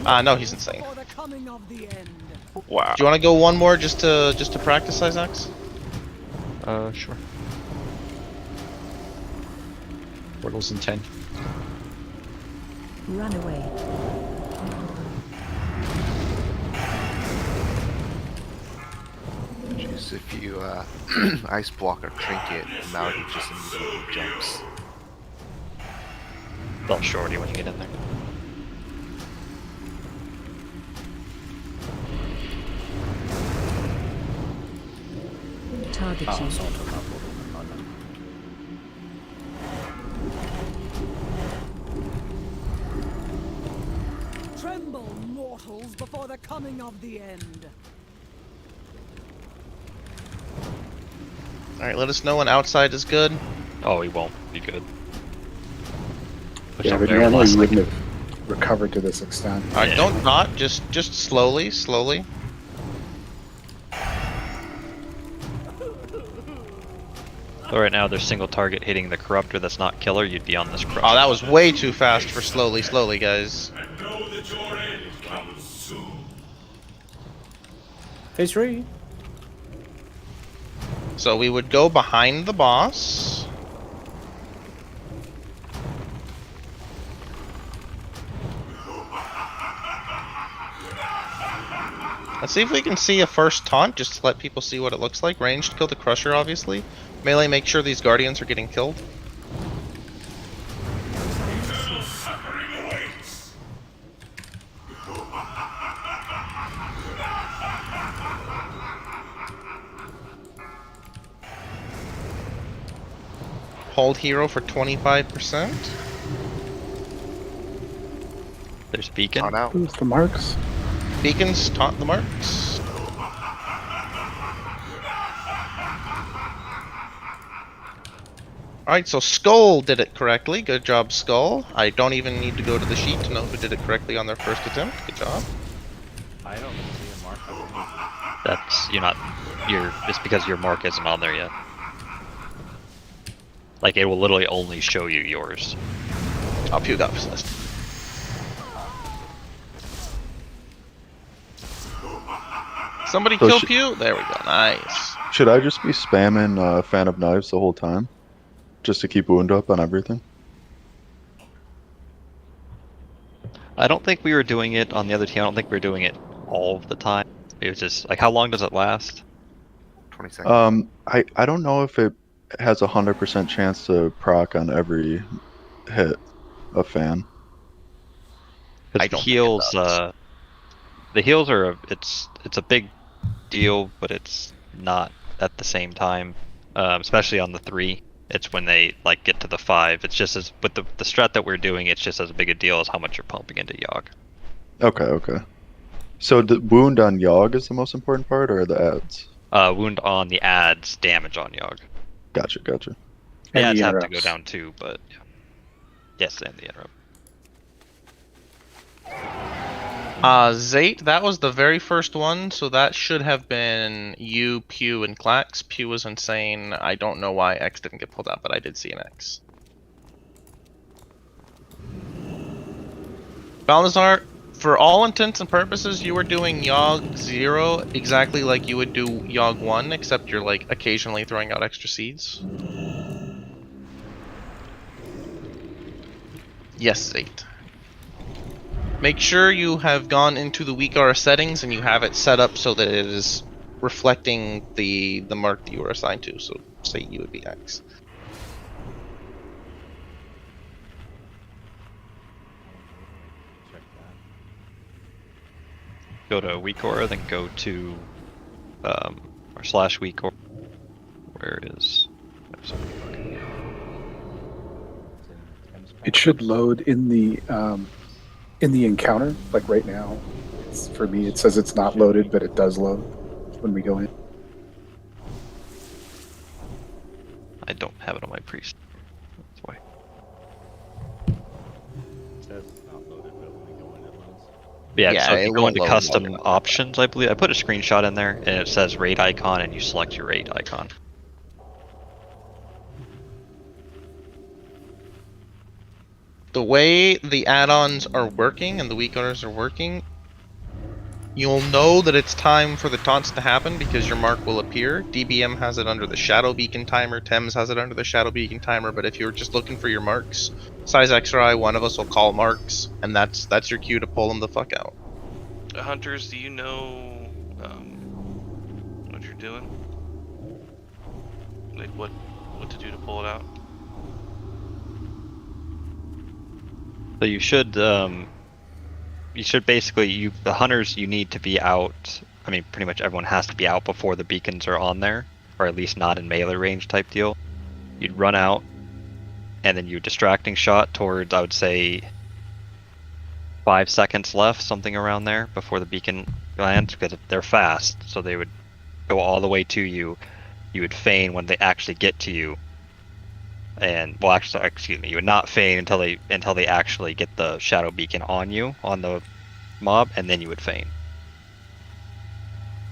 No, he's insane. Before the coming of the end. Wow. Do you want to go one more just to practice, Isaacs? Sure. Portals in 10. Run away. Jeez, if you ice block or trinket, Malady just immediately jumps. Well, shorty when you get in there. Target Oh, you. someone took my portal. Oh, no. Tremble, mortals, before the coming of the end. Alright, let us know when outside is good. Oh, he won't be good. Yeah, but normally you wouldn't have recovered to this extent. Alright, don't not, just slowly. So right now there's single target hitting the corruptor that's not killer, you'd be on this crush. Oh, that was way too fast for slowly, guys. Phase 3. So we would go behind the boss. Let's see if we can see a first taunt, just to let people see what it looks like. Ranged, kill the Crusher, obviously. Melee, make sure these Guardians are getting killed. Hold hero for 25%. There's beacon. Taunt out. Who's the marks? Beacons, taunt the marks. Alright, so Skull did it correctly. Good job, Skull. I don't even need to go to the sheet to know who did it correctly on their first attempt. Good job. I don't see a mark on it. That's it's because your mark isn't on there yet. Like it will literally only show you yours. Oh, Pew got possessed. Somebody So kill sh- Pew? There we go. Nice. Should I just be spamming Fan of Knives the whole time? Just to keep wound up on everything? I don't think we were doing it on the other team. I don't think we were doing it all of the time. It was just like, how long does it last? 20 seconds. I don't know if it has 100% chance to proc on every hit of Fan. Because the heals, the heals are it's a big deal, but it's not at the same time. Especially on the 3, it's when they like get to the 5. It's just as with the strat that we're doing, it's just as big a deal as how much you're pumping into Yogg. Okay. So the wound on Yogg is the most important part, or the ads? Wound on the ads, damage on Yogg. Gotcha. The And ads the have to go interrupts. down too, but yeah. Yes, and the interrupt. Zate, that was the very first one, so that should have been you, Pew, and Klax. Pew was insane. I don't know why X didn't get pulled out, but I did see an X. Balnazar, for all intents and purposes, you were doing Yogg 0 exactly like you would do Yogg 1, except you're like occasionally throwing out extra seeds. Yes, Zate. Make sure you have gone into the WeakR settings and you have it set up so that it is reflecting the mark that you were assigned to. So say you would be X. Go to WeakR, then go to or /WeakR. Where is? It should load in the encounter, like right now. For me, it says it's not loaded, but it does load when we go in. I don't have it on my priest. That's why. It says it's not loaded, but when we go in, it loads. Yeah, so if it you go won't into load custom like that. options, I believe I put a screenshot in there, and it says raid icon, and you select your raid icon. the way the add-ons are working and the weak orders are working, you'll know that it's time for the taunts to happen because your mark will appear. DBM has it under the Shadow Beacon timer, Thames has it under the Shadow Beacon timer, but if you're just looking for your marks, Size X or I, one of us will call marks, and that's your cue to pull them the fuck out. Hunters, do you know what you're doing? Like what to do to pull it out? So you should basically, the hunters, you need to be out. I mean, pretty much everyone has to be out before the beacons are on there, or at least not in melee range type deal. You'd run out, and then you distracting shot towards, I would say, 5 seconds left, something around there, before the beacon lands, because they're fast, so they would go all the way to you. You would feign when they actually get to you. And well, actually, excuse me, you would not feign until they actually get the shadow beacon on you, on the mob, and then you would feign.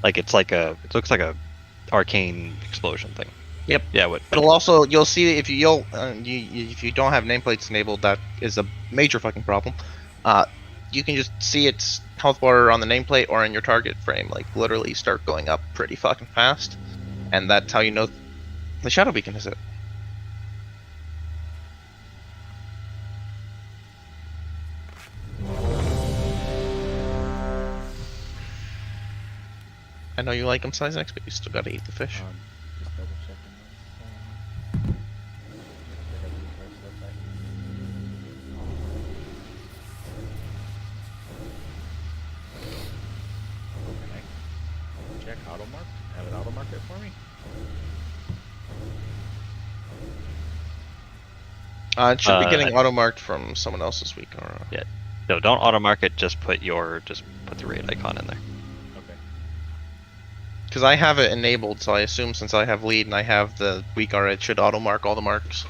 Like it looks like a arcane explosion thing. Yep. Yeah. It'll also, you'll see if if you don't have nameplates enabled, that is a major fucking problem. You can just see its health bar on the nameplate or in your target frame, like literally start going up pretty fucking fast, and that's how you know the shadow beacon is it. I know you like them, Size X, but you still gotta eat the fish. Just double checking this. Can I check auto mark? Have it auto mark it for me? It should be getting auto marked from someone else's week or. Yeah. No, don't auto mark it. Just put the raid icon in there. Because I have it enabled, so I assume since I have lead and I have the weak R, it should auto mark all the marks.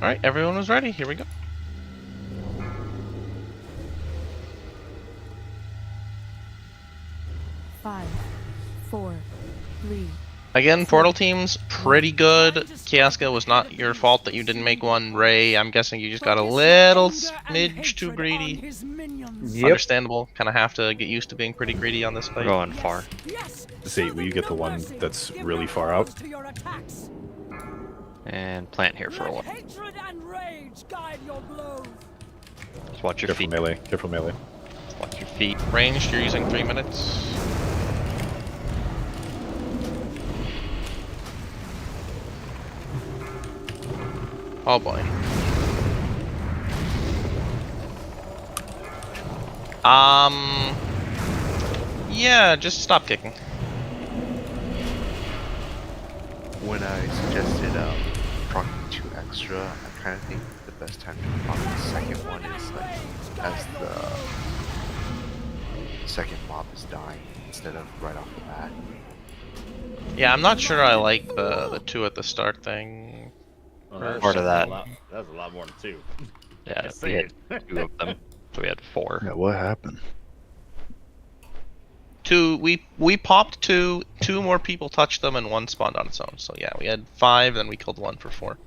Alright, everyone was ready. Here we go. Five, 4, 3. Again, Portal teams, pretty good. Kiaska, was not your fault that you didn't make one. Ray, I'm guessing you just got a little smidge too greedy. Yep. Understandable. Kind of have to get used to being pretty greedy on this fight. Going far. See, will you get the one that's really far out? And plant here for a while. Just watch your feet. Melee. Careful melee. Watch your feet. Ranged, you're using 3 minutes. Oh boy. Yeah, just stop kicking. When I suggested proccing 2 extra, I kind of think the best time to proc the second one is like as the second mob is dying instead of right off the bat. Yeah, I'm not sure I like the 2 at the start thing. Well, Part of that. That was a lot more than 2. Yeah, we had 2 of them, so we had 4. Yeah, what happened? 2, we popped 2, 2 more people touched them, and 1 spawned on its own. So yeah, we had 5, then we killed 1 for 4.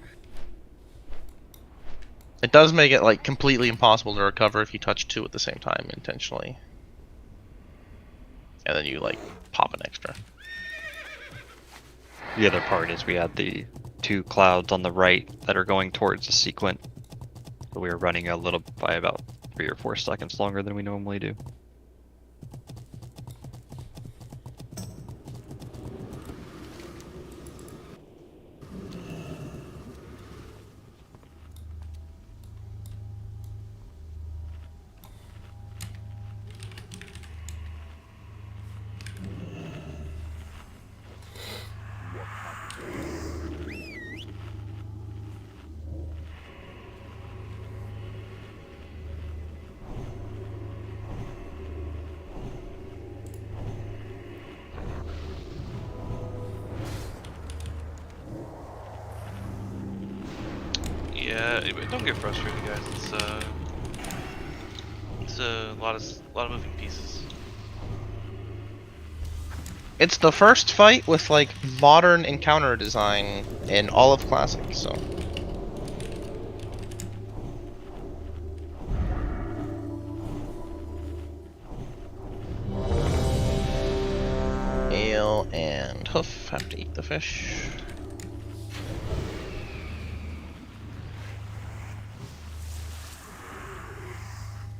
It does make it like completely impossible to recover if you touch 2 at the same time intentionally. And then you like pop an extra. The other part is we had the 2 clouds on the right that are going towards the sequent. So we were running a little by about 3 or 4 seconds longer than we normally do. Yeah, don't get frustrated, guys. It's a lot of moving pieces. It's the first fight with like modern encounter design in all of Classic, so. Ale and Hoof have to eat the fish.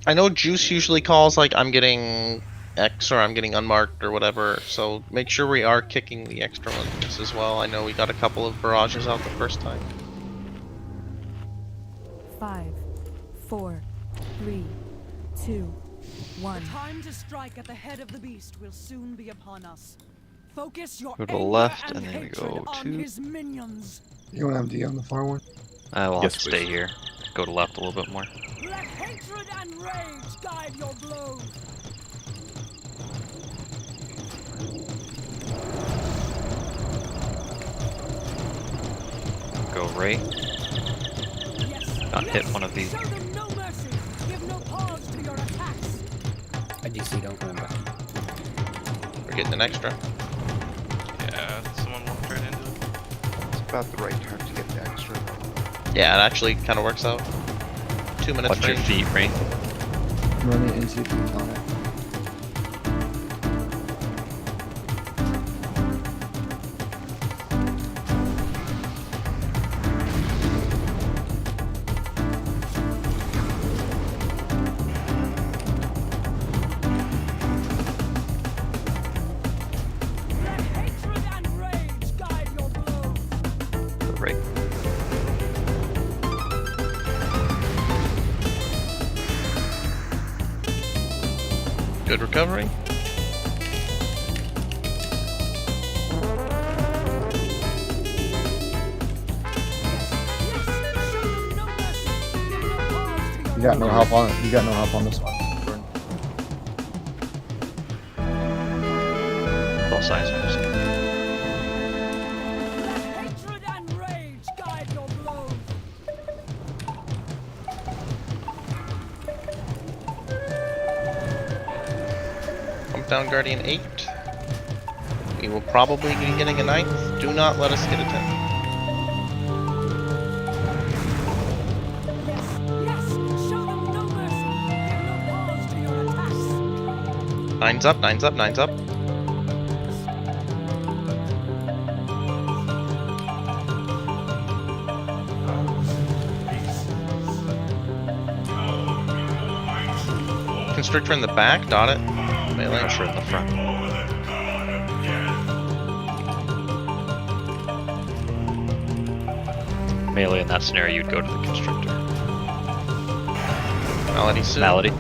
I know Juice usually calls like I'm getting X or I'm getting unmarked or whatever, so make sure we are kicking the extra ones as well. I know we got a couple of barrages out the first time. 5, 4, 3, 2, 1. The time to strike at the head of the beast will soon be upon us. Focus your Go to the anger left, and and then we hatred go on to. his minions. You want MD on the far one? We'll Yes, have to stay please. here. Go to left a little bit more. Let hatred and rage guide your blows. Go right. Not hit one of these. Show them no mercy. Give no pause to your attacks. I DC don't come back. We're getting an extra. Yeah, someone walked right into it. It's about the right time to get the extra. Yeah, it actually kind of works out. 2 minutes Watch your range. feet, right? Run it into the tonic. Let hatred and rage guide your blows. Go right. Good recovery. You got no help on. You got no help on this one. Both sides. Hatred and rage guide your blows. Pump down Guardian 8. We will probably be getting a 9th. Do not let us get a 10th. Yes, show them no mercy. Give no pause to your attacks. 9's up, 9's up, 9's up. Constrictor in the back, dot it. Melee. Pressure in the front. Melee in that scenario, you'd go to the Constrictor. Malady soon. Malady.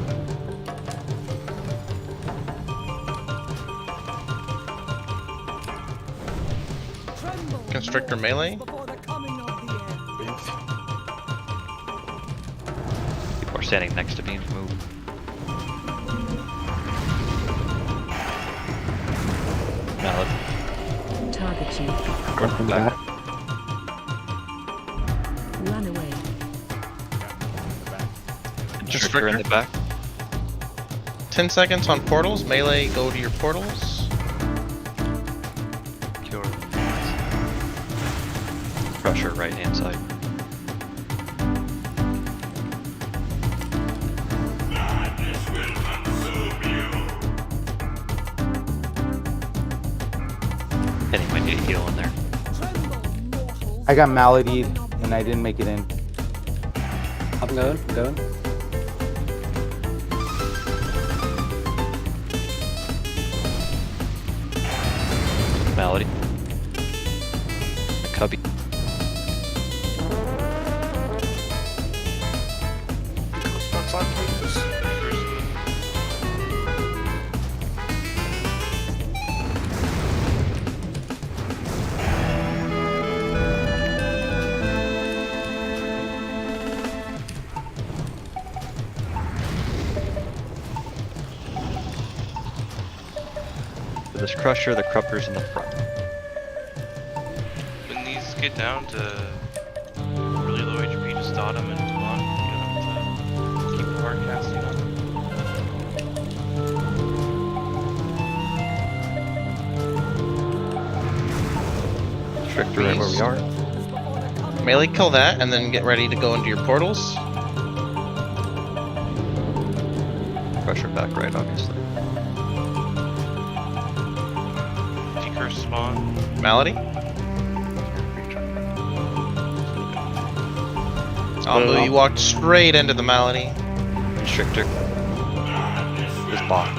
Constrictor melee. Before the coming of the end. People are standing next to beams. Move. Malady. Target you. Go from back. Run away. Constrictor in the back. 10 seconds on portals. Melee, go to your portals. Cure. Pressure right hand side. Penny might need a heal in there. I got maladied and I didn't make it in. I'm going. Malady. Cubby. Outside, please. For this Crusher, the Crupper's in the front. When these get down to really low HP, just dot them and move on. You don't have to keep hard casting on them. Constrictor right where we are. Melee kill that, and then get ready to go into your portals. Pressure back right, obviously. Decurse spawn. Malady. Ambu, you walked straight into the Malady. Constrictor. This bot.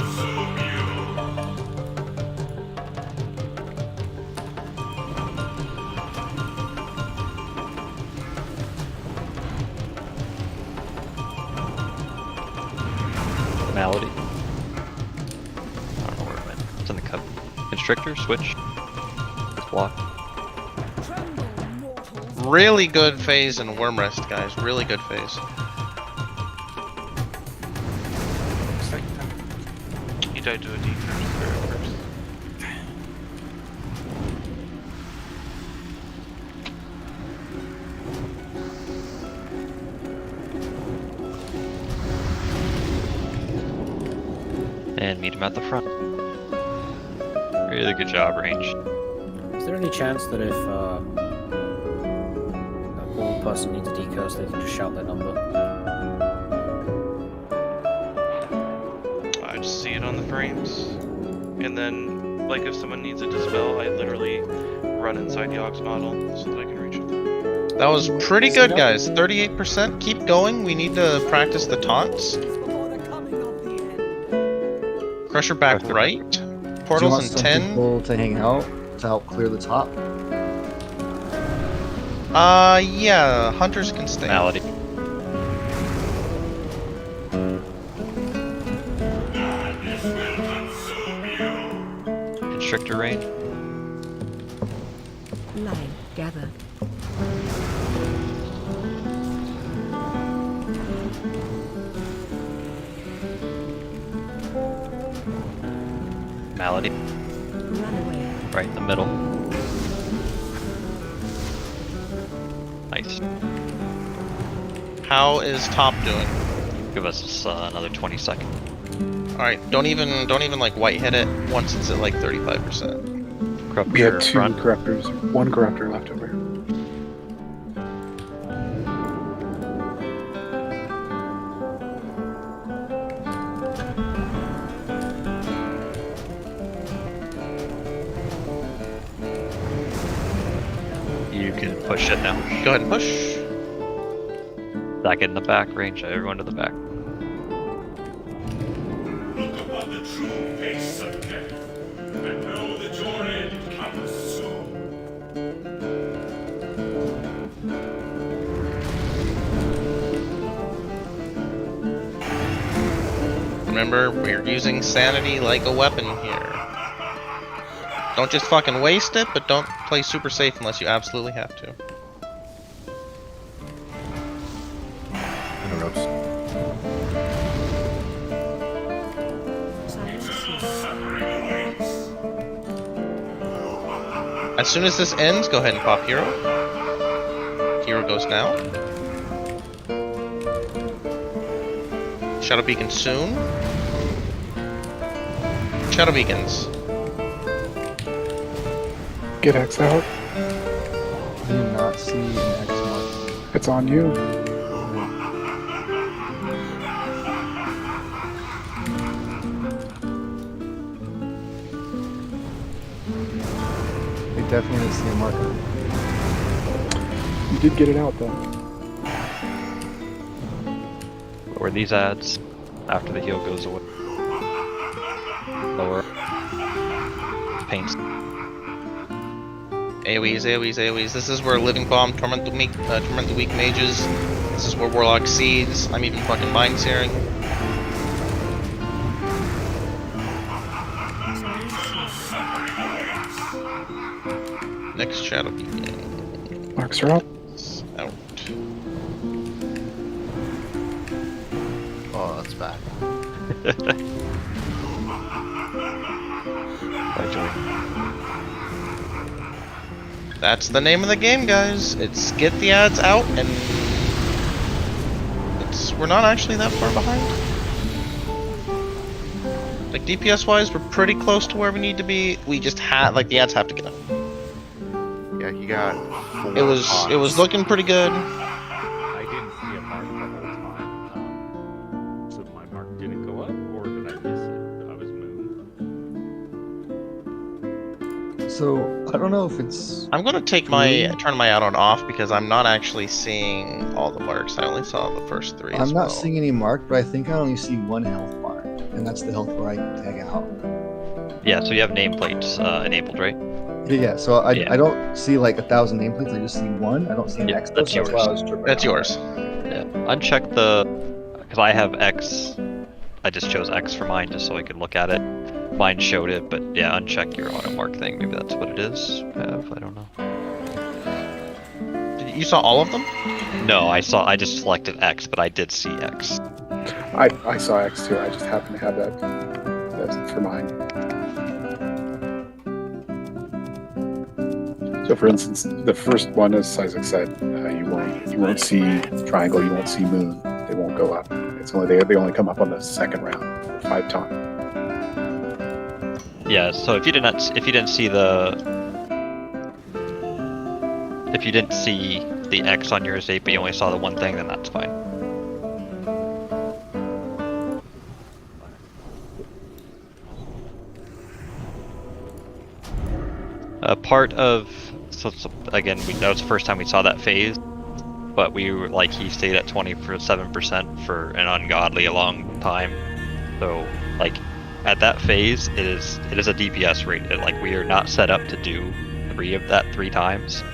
Malady. I don't know where it went. It's in the cup. Constrictor, switch. It's blocked. Really good phase and worm rest, guys. Really good phase. He died to a decurse first. And meet him at the front. Really good job, range. Is there any chance that if one person needs a decurse, they can just shout their number? I just see it on the frames. And then, like, if someone needs a dispel, I literally run inside Yogg's model so that I can reach it. That was pretty good, guys. 38%. Keep going. We need to practice the taunts. Crusher back right. Portals in 10. People to hang out to help clear the top. Yeah. Hunters can stay. Malady. Constrictor range. Line gather. Malady. Run away. Right in the middle. Nice. How is top doing? Give us another 20 seconds. Alright, don't even like white hit it once it's at like 35%. We have two corruptors, one corruptor left over. You can push it now. Go ahead and push. Back in the back range, everyone to the back. Look upon the true face of death, and know that your end comes soon. Remember, we're using sanity like a weapon here. Don't just fucking waste it, but don't play super safe unless you absolutely have to. Interrupts. As soon as this ends, go ahead and pop hero. Hero goes now. Shadow Beacon soon. Shadow Beacons. Get X out. I do not see an X mark. It's on you. We definitely see a marker. You did get it out though. Lower these ads after the heal goes away. Lower. Paints. AoEs, AoEs, AoEs. This is where Living Bomb, Torment the Weak Mages. This is where Warlock Seeds. I'm even fucking Mind Searing. Next Shadow Beacon. Marks are up. Out. Oh, that's bad. That's the name of the game, guys. It's get the ads out, and we're not actually that far behind. Like DPS wise, we're pretty close to where we need to be. We just the ads have to get out. Yeah, he got 4 It was pots. looking pretty good. I didn't see a mark the whole time. So my mark didn't go up, or did I miss it? I was moved. So I don't know if it's. I'm gonna turn my auto on off because I'm not actually seeing all the marks. I only saw the first 3 I'm as not well. seeing any mark, but I think I only see 1 health mark, and that's the health where I tag out. Yeah, so you have nameplates enabled, right? Yeah, so I Yeah. don't see like 1,000 nameplates. I just see 1. I don't see an Yeah, X. that's So that's why I was tripping That's out. yours. Yeah. Uncheck because I have X. I just chose X for mine just so I could look at it. Mine showed it, but yeah, uncheck your auto mark thing. Maybe that's what it is. I don't know. You saw all of them? No, I just selected X, but I did see X. I saw X too. I just happen to have that. That's for mine. So, for instance, the first one, as Isaac said, you won't see triangle, you won't see moon. They won't go up. It's only they only come up on the second round, 5 times. Yeah. So if you didn't see the X on yours, but you only saw the one thing, then that's fine. Part of again, that was the first time we saw that phase, but we were like he stayed at 27% for an ungodly long time. So like at that phase, it is a DPS rate. Like we are not set up to do 3 times.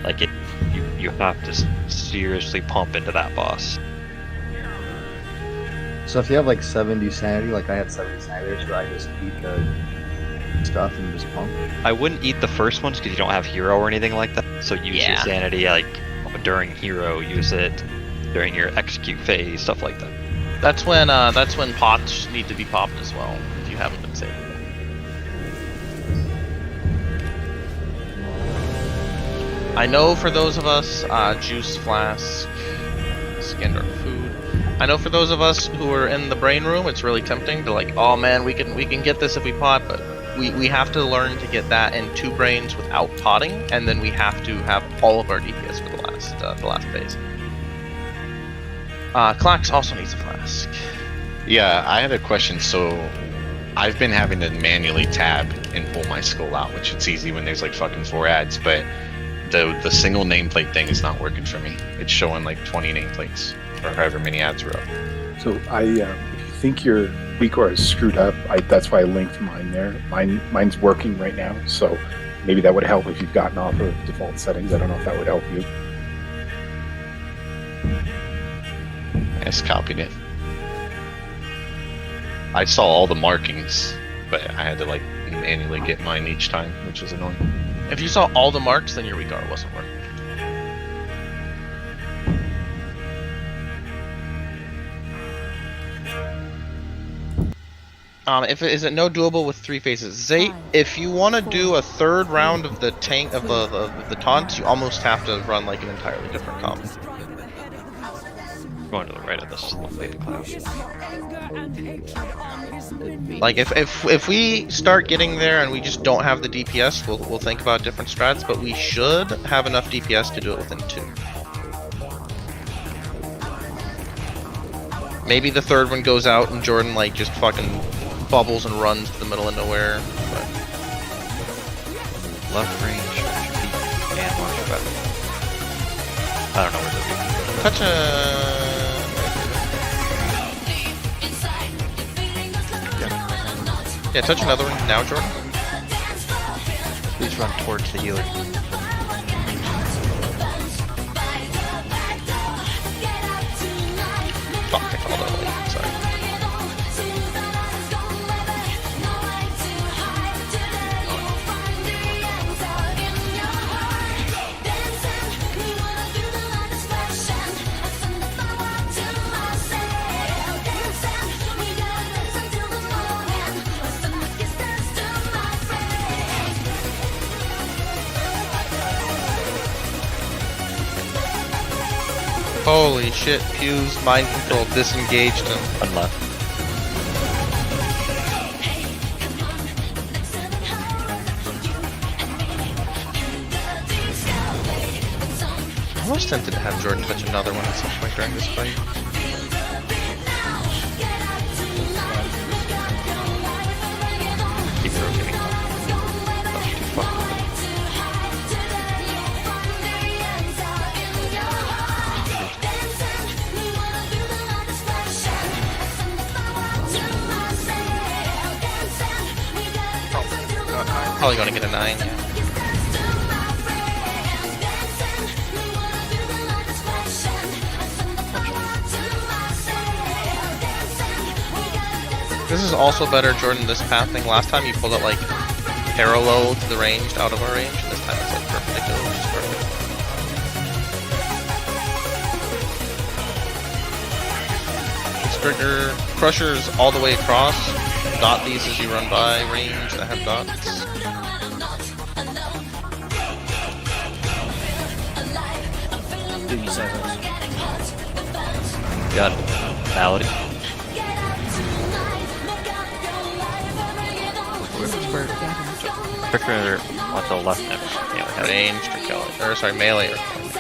Like you have to seriously pump into that boss. So if you have like 70 sanity, like I had 70 sanity, should I just eat the stuff and just pump? I wouldn't eat the first ones because you don't have hero or anything like that. So use your sanity like during hero, use it during your execute phase, stuff like that. That's when pots need to be popped as well, if you haven't been saving them. I know for those of us, juice flask, skinned our food. I know for those of us who are in the brain room, it's really tempting to like, oh man, we can get this if we pot, but we have to learn to get that in 2 brains without potting, and then we have to have all of our DPS for the last phase. Klax also needs a flask. Yeah, I had a question. So I've been having to manually tab and pull my skull out, which it's easy when there's like fucking 4 ads, but the single nameplate thing is not working for me. It's showing like 20 nameplates or however many ads are up. So if you think your Weakor is screwed up, that's why I linked mine there. Mine's working right now, so maybe that would help if you've gotten off of default settings. I don't know if that would help you. I just copied it. I saw all the markings, but I had to like manually get mine each time, which was annoying. If you saw all the marks, then your Weakar wasn't working. Is it no doable with 3 phases? Zate, if you want to do a 3rd round of the tank of the taunts, you almost have to run like an entirely different comp. Going to the right of this lady cloud. Like if we start getting there and we just don't have the DPS, we'll think about different strats, but we should have enough DPS to do it within 2. Maybe the 3rd one goes out and Jordan like just fucking bubbles and runs to the middle of nowhere. But left range and launch better. I don't know where the touch yeah, touch another one now, Jordan. Please run towards the healer. Fuck, I called it late. Sorry. Holy shit, Pew's mind control disengaged him. One left. was tempted to have Jordan touch another one at some point during this fight. Keep rotating. That's too fucked. Probably gonna get a 9, yeah. This is also better, Jordan, this pathing. Last time you pulled it like parallel to the range, out of our range, and this time it's like perpendicular, which is perfect. Constrictor, crushers all the way across. Dot these as you run by range that have dots. Got Malady. Quicker on the left next. Yeah, we have Range or kill it. Or sorry, melee or kill it.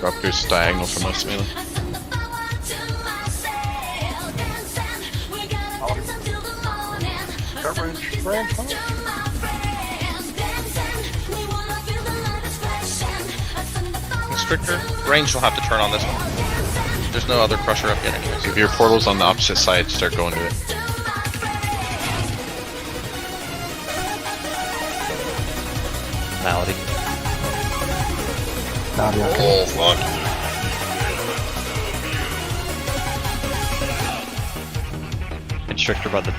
Raptor's diagonal from us, melee. Constrictor, range will have to turn on this one. There's no other crusher up yet anyways. If your portal's on the opposite side, start going to it. Malady. Oh, fuck. Constrictor by the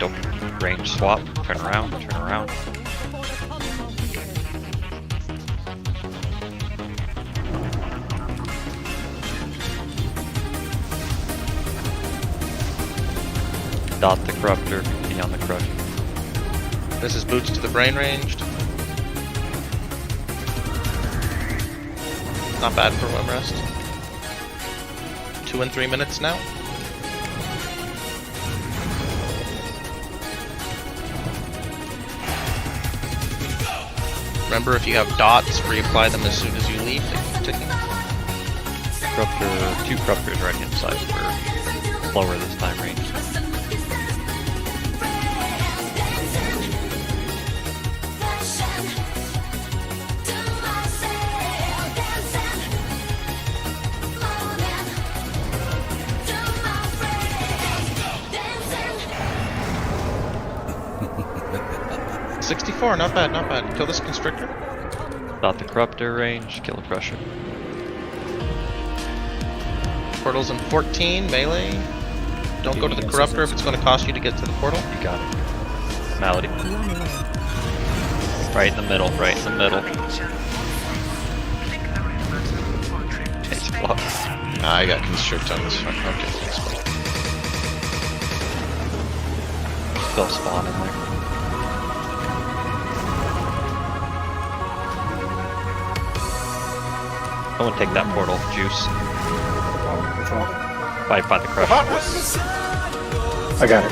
range swap. Turn around, turn around. Dot the corruptor, continue on the crush. This is boots to the brain ranged. Not bad for web rest. 2 and 3 minutes now. Remember, if you have dots, reapply them as soon as you leave. They keep ticking. Corruptor, 2 corruptors right inside for lower this time range. $64, not bad, not bad. Kill this constrictor. Dot the corruptor range, kill a crusher. Portal's in 14, melee. Don't go to the corruptor if it's going to cost you to get to the portal. You got it. Malady. Right in the middle, right in the middle. It's blocked. I got constrict on this one. Okay, thanks, buddy. Still spawn in there. Someone take that portal, juice. Fight by the crush. I got it.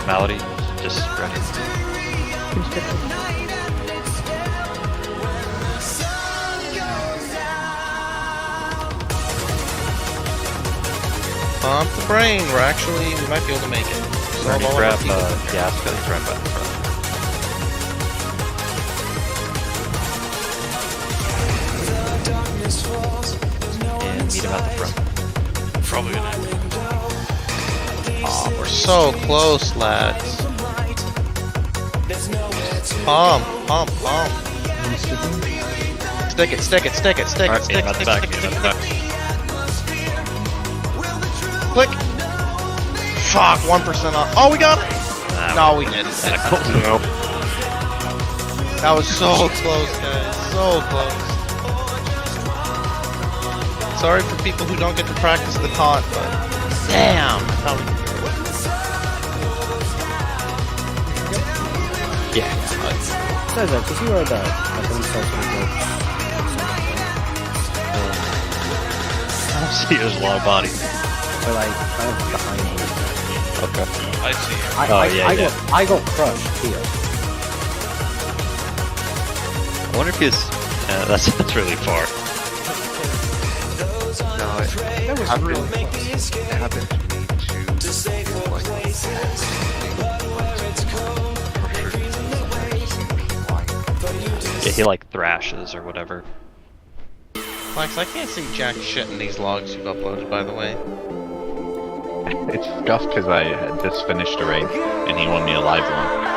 Malady, just ready. Pump the brain. We might be able to make it. Bernie, grab Yaska, he's right by the front. And meet him at the front. Probably gonna. Oh, we're so close, lads. Pump, pump, pump. Stick it, stick it, stick it, stick it, stick it, stick it, stick it. Click. Fuck, 1% off. Oh, we got it. No, we didn't. That was so close, guys. So close. Sorry for people who don't get to practice the taunt, but damn. Yeah. So that, because you were about like an insult to the I don't see there's a lot of bodies. But like kind of behind me. Okay. I see. I got crushed here. I wonder if he's. That's really far. No, it happened to me too. Like, Yeah, he like thrashes or whatever. Flex, I can't see jack shit in these logs you've uploaded, by the way. It's just because I had just finished a raid, and he won me a live one.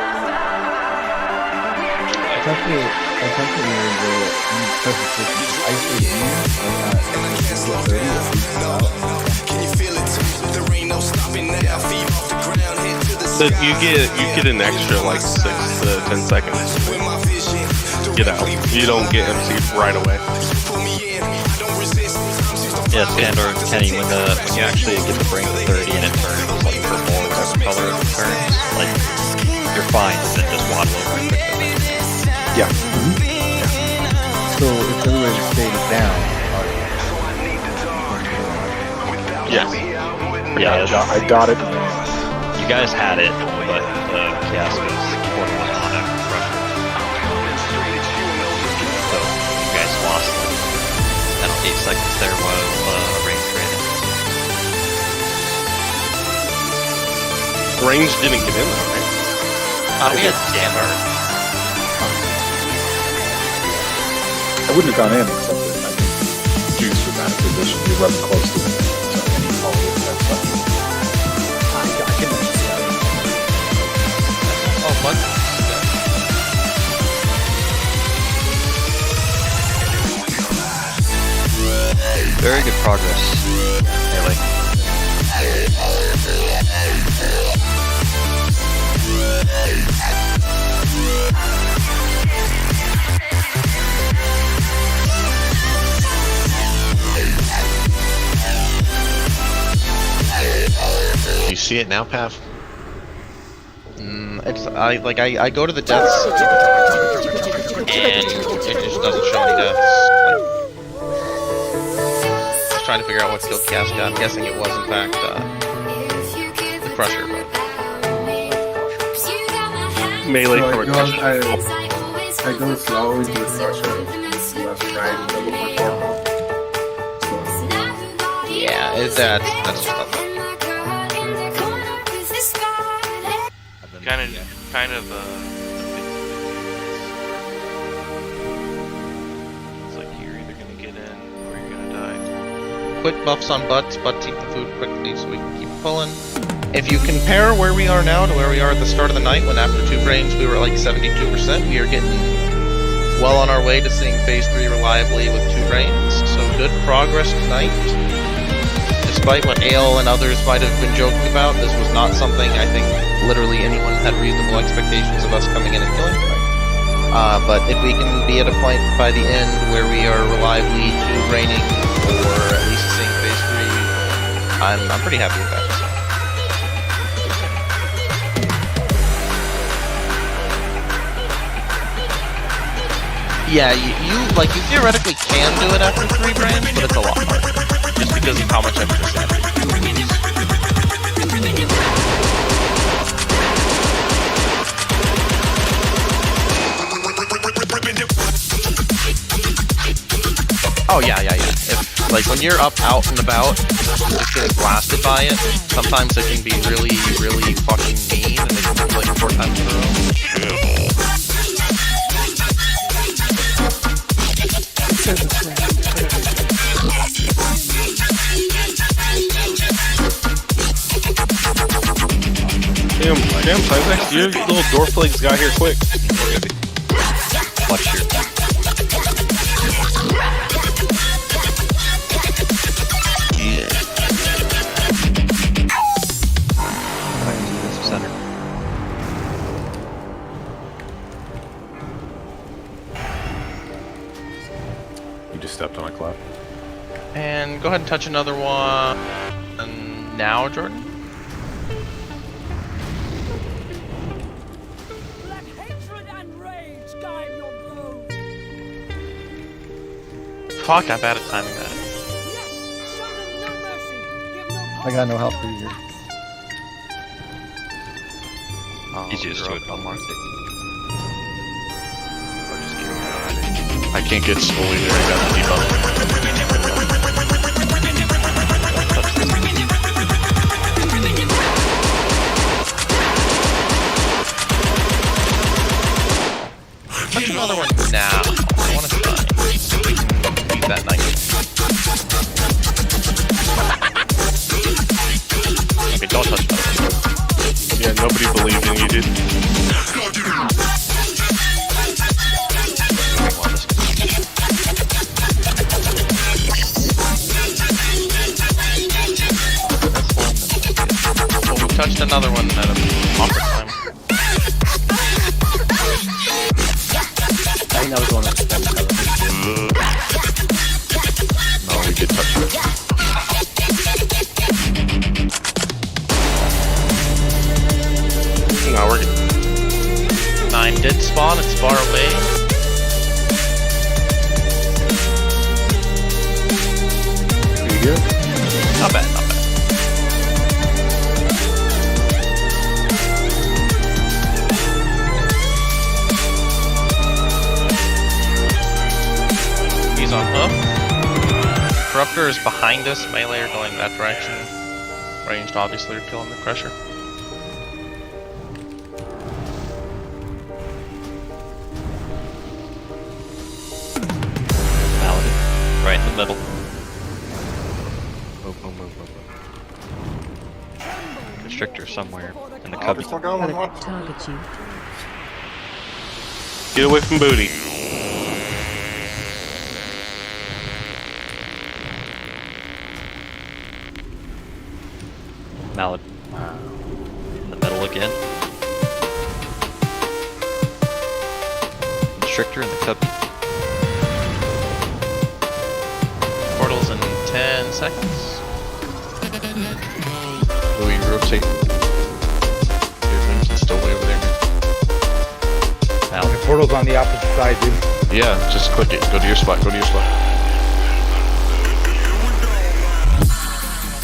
So you get an extra like 6 to 10 seconds. Get out. You don't get MC'd right away. Yeah, Sandor and Kenny, when you actually get the brain to 30 and it turns like purple or whatever color it turns, like you're fine and then just waddle over and fix it. Yeah. So if everybody stays down, Yes. Yeah, I got it. You guys had it, but Kiaska's portal was on him. So you guys lost it. And 8 seconds there was range rating. Range didn't get in though, right? We had jammer. I wouldn't have gone in except that I think Juice was out of position. He wasn't close to it. So any follow that stuff. I can see that. Oh, what? Very good progress, Haley. You see it now, Pav? I go to the deaths and it just doesn't show any deaths. Just trying to figure out what killed Casca. I'm guessing it was in fact the Crusher, but Melee So from a Crusher. I go slowly to the Crusher, left, right, a little more forward. yeah, that's tough. Kind of it's like you're either gonna get in or you're gonna die. Quick buffs on butts, butts eat the food quickly so we can keep pulling. If you compare where we are now to where we are at the start of the night, when after 2 brains we were at like 72%, we are getting well on our way to seeing phase 3 reliably with 2 brains. So good progress tonight. Despite what Ale and others might have been joking about, this was not something I think literally anyone had reasonable expectations of us coming in and killing tonight. But if we can be at a point by the end where we are reliably 2 braining or at least seeing phase 3, I'm pretty happy with that. Yeah, you theoretically can do it after 3 brains, but it's a lot harder. Just because of how much extra sanity. Oh yeah. If, like when you're up out and about, just getting blasted by it, sometimes it can be really, really fucking mean, and it can happen like 4 times in a row. Damn, Isaac, your little dwarf legs got here quick. Watch your... Center. You just stepped on a clap. And go ahead and touch another one. And now, Jordan. Let hatred and rage guide your blows. Fuck, I'm bad at timing that. Yes, show them no mercy. Give no I got no help for you here. He's used to it. Or just give me I can't get slowly there. I got the debuff. Touch another one now. I want to try. Beat that knight. Okay, don't touch that. Yeah, nobody believed in you, dude. Well, we touched another one at a proper time. I think that was the one that was spent color. No, we did touch it. No, we're good. 9 did spawn, it's far away. Pretty good. Not bad, not bad. He's on hoof. Corruptor is behind us, melee are going that direction. Ranged obviously are killing the Crusher. Right in the middle. Move. Constrictor somewhere in the Oh, cubby. we're still going. What? Target you. Get away from booty. Mallet. In the middle again. Constrictor in the cubby. Portals in 10 seconds. Louis, rotate. Your thing's still way over there. The portal's on the opposite side, dude. Yeah, just click it. Go to your spot. Go to your spot.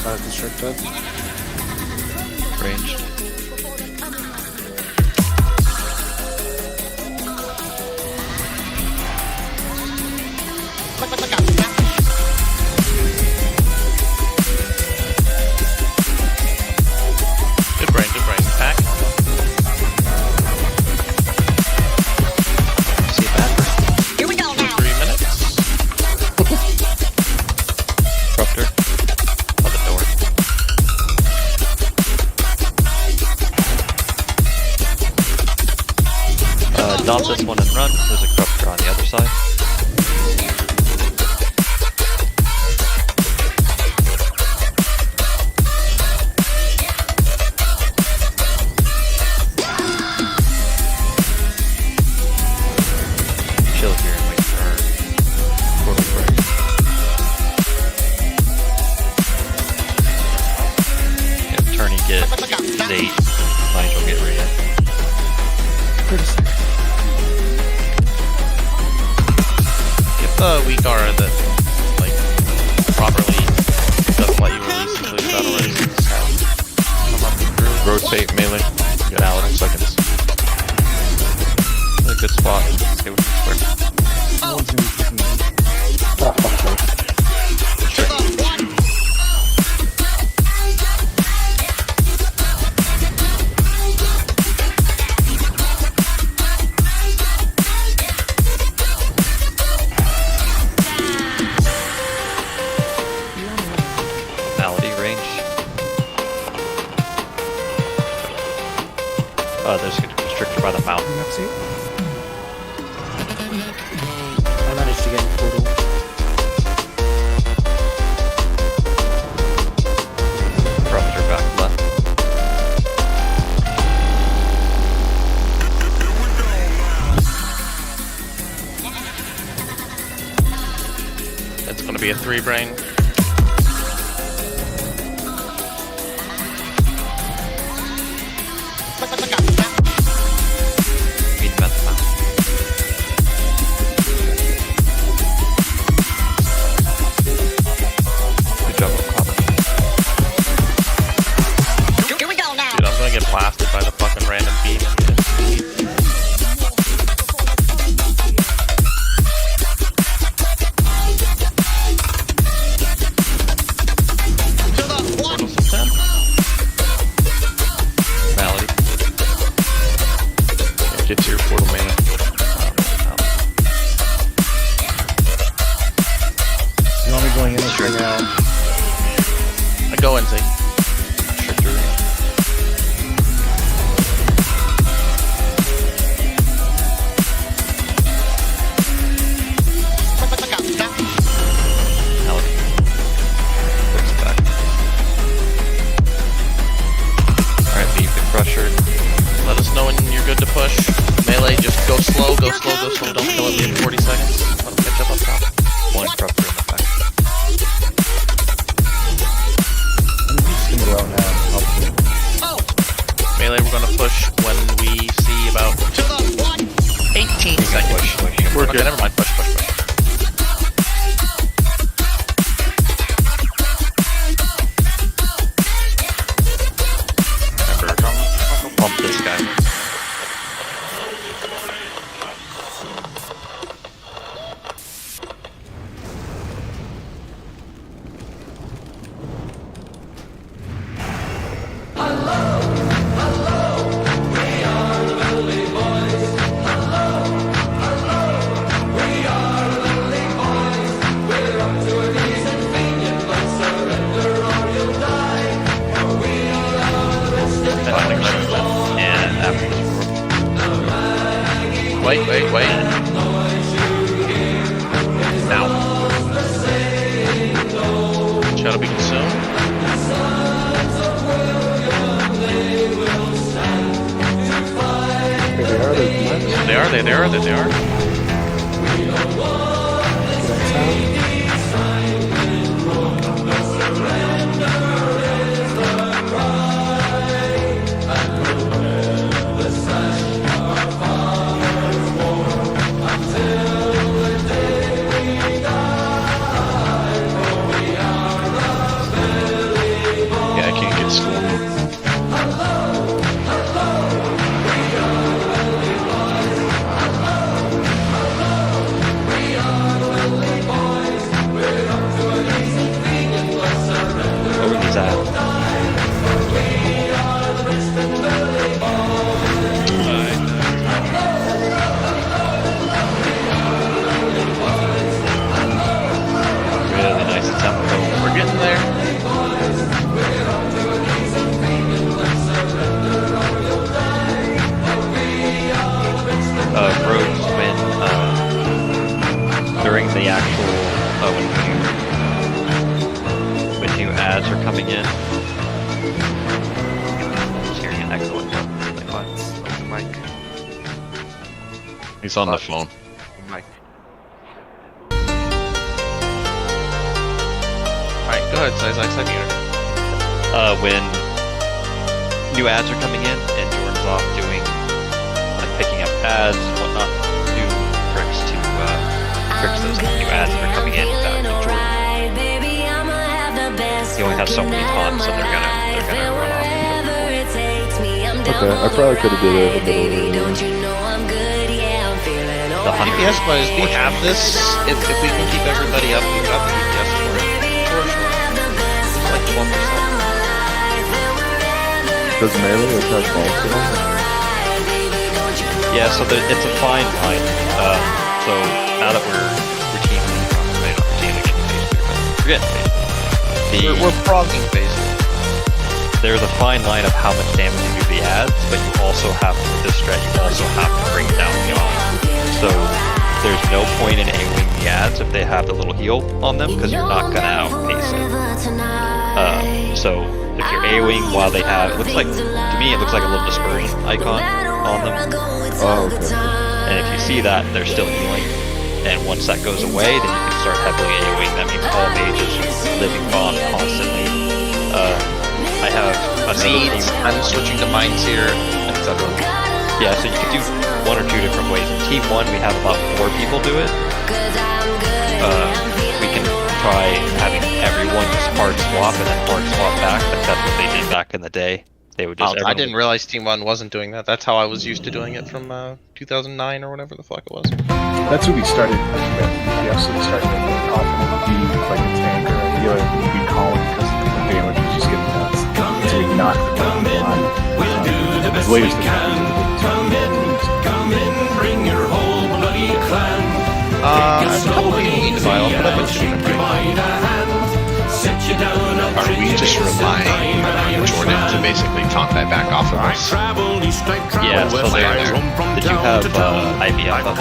Constricted. Ranged. Good brain, attack. See that? Here we go now. 3 minutes. Corruptor. On the door. Dodge this one and run. There's a corruptor on the other side. Chill here and wait for our portal break. Yeah, turn and get 8. Might as well get rid of it. Get the weak aura that, like, properly doesn't let you release until you battle ready. Come up and through. Rotate melee. You got Mallet in seconds. That's a good spot. Let's see what it's worth. Malady range. There's a constrictor by the mountain. I managed to get in portal. Corruptor back left. It's gonna be a 3 brain. Meet him at the mountain. Good job, O'Connor. Here we go now. Dude, I'm gonna get blasted by the fucking random beam. Crusher. Let us know when you're good to push. Melee, just go slow, go slow, go slow. Don't kill it in 40 seconds. Let them catch up on top. One Crusher in the back. I'm just gonna go out now. Melee, we're gonna push when we see about 18 seconds. Okay, never mind. Push. Pump this guy. And after this, Wait. Now. Shadow be consumed. They are. Yeah, I can't get school. over these Really nice tempo. We're getting there. Rogues when during the actual when new ads are coming in. Just hearing an echo. Mike. He's on the phone. Mike. Alright, go ahead, Size X, When new ads are coming in and Jordan's off doing picking up ads and whatnot, new tricks to fix those new ads that are coming in back to Jordan. You only have so many taunts, so they're gonna run off. Okay, I probably could have did it a bit earlier. The DPS wise, we have this. If we can keep everybody up, we've got the DPS for it. For sure. It's like 12%. Does melee attack also? Yeah, so it's a fine line. So now that we're routinely, maybe not routinely getting phase clear, but we're getting phase clear. We're progging phase clear. There's a fine line of how much damage you do to the ads, but you also have to, with this strat, you also have to bring down the off. So there's no point in AoEing the ads if they have the little heal on them, because you're not gonna outpace it. So if you're AoEing while they have, it looks like, to me, it looks like a little dispersion icon on them. Oh, okay. And if you see that, they're still healing. And once that goes away, then you can start heavily AoEing. That means all mages living on constantly. I have Seeds, I'm switching to mines here, etc. Yeah, so you could do one or two different ways. In Team 1, we have about 4 people do it. We can try having everyone just hard swap and then hard swap back. That's what they did back in the day. They would just. I didn't realize Team 1 wasn't doing that. That's how I was used to doing it from 2009 or whatever the fuck it was. That's what we started with. We absolutely started with often be like a tank or a healer. We call it because the damage was just getting nuts. So we knocked the gun line. As late as the Come in, bring your whole bloody clan. A couple people need to buy. I'll put up a stream. Are we just relying on Jordan to basically taunt that back off of us? Yeah, so did you have IVF up?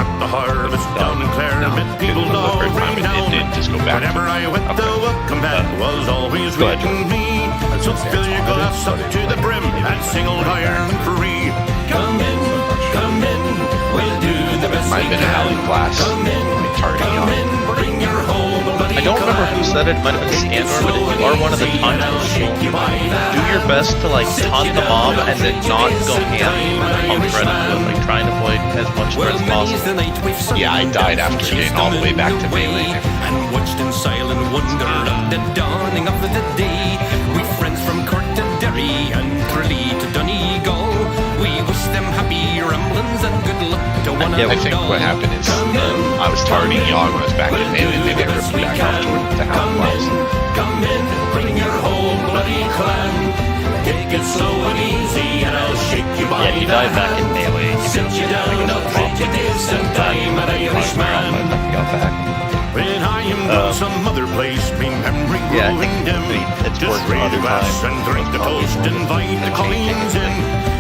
No, people the first time it did just go back. Whenever I went the welcome back was always go ahead, with me. So fill your glass up to the brim and sing old Iron Free. Come in, we'll do the best Might have been an alley blast. Like targeting on. I don't remember who said it. It might have been Scandor, but if you are one of the taunting people, do your best to like taunt the mob and then not go ham on the thread of it. Like try and avoid as much thread as possible. Yeah, I died after getting all the way back to melee. And watched in silent wonder of the dawning of the day. We friends from Cork to Derry and Tralee to Donegal. We wish them happy ramblings and good luck to one and all. I think what happened is I was targeting Yogg when I was back in melee, and maybe I ripped back off toward the hound blast. Come in, bring your whole bloody clan. Take it slow and easy, and I'll shake you by Yeah, if you die back in melee, sit you down, I'll treat you this and time an Irishman. When I am gone some other place, remembering growing dim, just raise a glass and drink the toast, invite the colleagues in.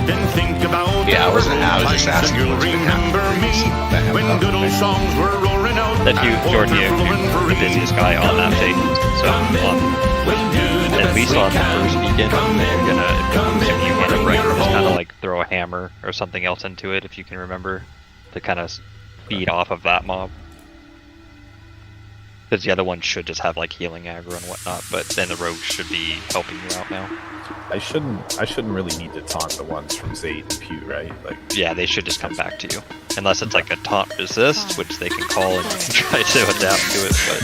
Then think about I was just asking you'll remember me when good old songs were roaring out. That you, Jordan, you're the busiest guy on that day. So at least on the first weekend, you're gonna, if you get it right, just kind of like throw a hammer or something else into it, if you can remember, to kind of feed off of that mob. Because the other one should just have like healing aggro and whatnot, but then the rogues should be helping you out now. I shouldn't really need to taunt the ones from Zayt and Pew, right? Like, yeah, they should just come back to you. Unless it's like a taunt resist, which they can call and you can try to adapt to it, but...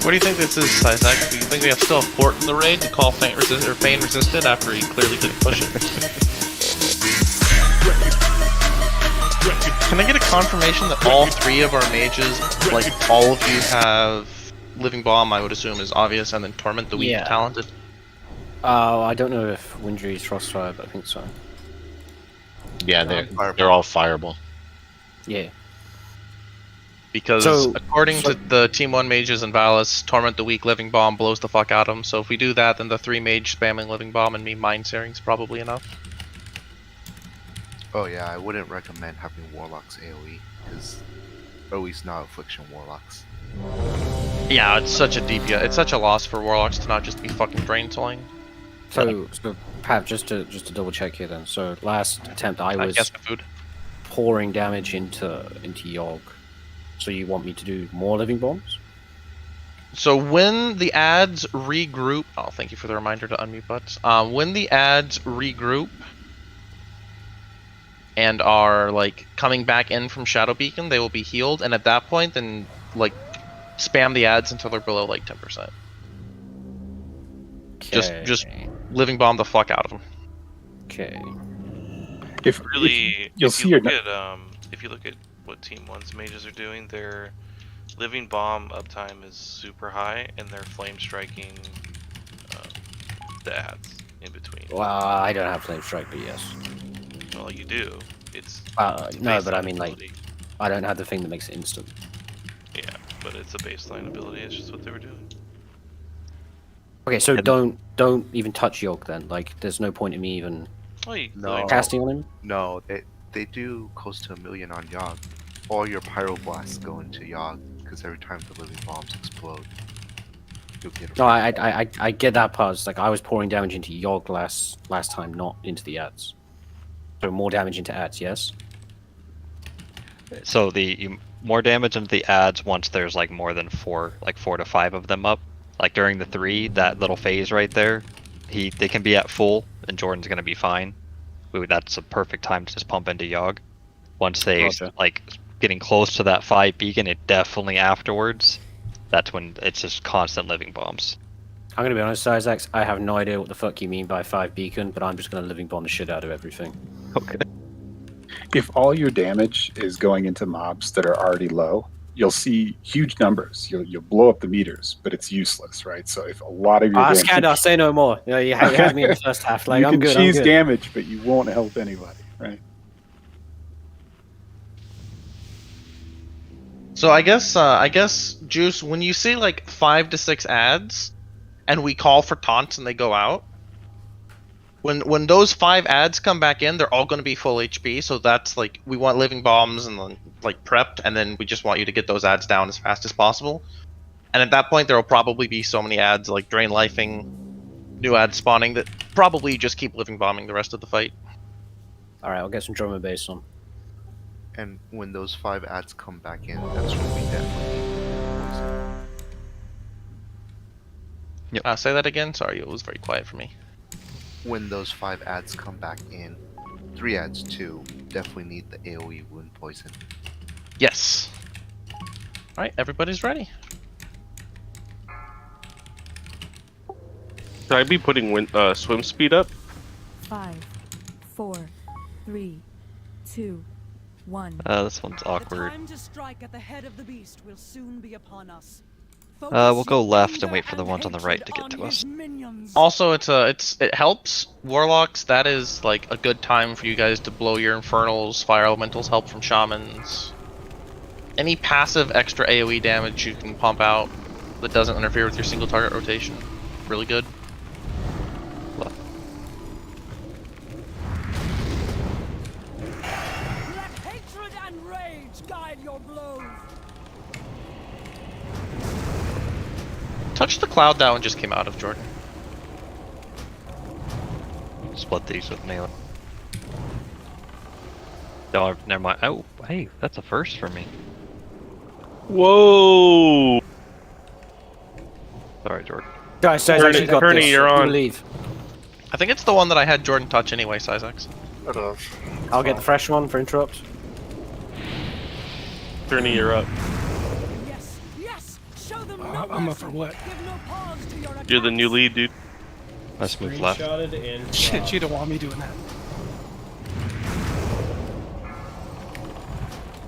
What do you think this is, Isaac? Do you think we have still a port in the raid to call Feint resisted after he clearly didn't push it? Can I get a confirmation that all three of our mages, like all of you have Living Bomb, I would assume is obvious, and then Torment the weak talented? I don't know if Windry is Frostfire, but I think so. Yeah, they're all fireball. Yeah. Because according to the Team 1 mages and Valis, Torment the weak Living Bomb blows the fuck out of them, so if we do that, then the 3 mage spamming Living Bomb and me Mind Searing is probably enough. Oh yeah, I wouldn't recommend having Warlocks AoE, because at least not Affliction Warlocks. Yeah, it's such a DPS. It's such a loss for Warlocks to not just be fucking Drain Tolling. So Pav, just to double check here then. So last attempt I was pouring damage into Yogg. So you want me to do more Living Bombs? So when the ads regroup, oh, thank you for the reminder to unmute butts. When the ads regroup and are like coming back in from Shadow Beacon, they will be healed, and at that point, then like spam the ads until they're below like 10%. Okay. Just Living Bomb the fuck out of them. Okay. If If you look at what Team 1's mages are doing, their Living Bomb uptime is super high, and they're flame striking the ads in between. Well, I don't have Flame Strike, but yes. Well, you do. It's no, but I mean like, I don't have the thing that makes it instant. Yeah, but it's a baseline ability. It's just what they were doing. Okay, so don't even touch Yogg then. Like, there's no point in me even casting on him. No, they do close to 1 million on Yogg. All your Pyroblasts go into Yogg, because every time the Living Bombs explode, you'll get No, I get that part. It's like I was pouring damage into Yogg last time, not into the ads. So more damage into ads, yes? So more damage into the ads once there's like more than 4 to 5 of them up. Like during the 3, that little phase right there, they can be at full, and Jordan's gonna be fine. That's a perfect time to just pump into Yogg. Once they like getting close to that 5 beacon, it definitely afterwards. That's when it's just constant Living Bombs. I'm gonna be honest, Isaac. I have no idea what the fuck you mean by 5 beacon, but I'm just gonna Living Bomb the shit out of everything. Okay. If all your damage is going into mobs that are already low, you'll see huge numbers. You'll blow up the meters, but it's useless, right? So if a lot of your damage... Scandor, say no more. You had me in the first half. Like, I'm good. You can cheese damage, but you won't help anybody, right? So I guess, Juice, when you see like 5 to 6 ads, and we call for taunts and they go out, when those 5 ads come back in, they're all going to be full HP. So that's like, we want Living Bombs and like prepped, and then we just want you to get those ads down as fast as possible. And at that point, there will probably be so many ads like drain lifing, new ads spawning that probably just keep living bombing the rest of the fight. All right, I'll get some drummer bass on. And when those 5 ads come back in, that's when we definitely poison. Yep. Say that again. Sorry, it was very quiet for me. When those 5 ads come back in, 3 ads too, definitely need the AoE wound poison. Yes. All right, everybody's ready. Should I be putting swim speed up? 5, 4, 3, 2, 1. This one's awkward. The time to strike at the head of the beast will soon be upon us. We'll go left and wait for the ones on the right to get to us. Also, it helps warlocks. That is like a good time for you guys to blow your infernals. Fire elementals help from shamans. Any passive extra AoE damage you can pump out that doesn't interfere with your single target rotation, really good. Let hatred and rage guide your blows. Touch the cloud that one just came out of, Jordan. Split these with melee. No, never mind. Oh, hey, that's a first for me. Whoa! Sorry, Jordan. Guys, Cyzax, you got Kearney, this. you're You on. leave. I think it's the one that I had Jordan touch anyway, Cyzax. It is. I'll get the fresh one for interrupt. Kearney, you're up. Yes, yes. Show them no I'm up for what? Give no pause to your You're the new lead, dude. Let's move left. Shit, you don't want me doing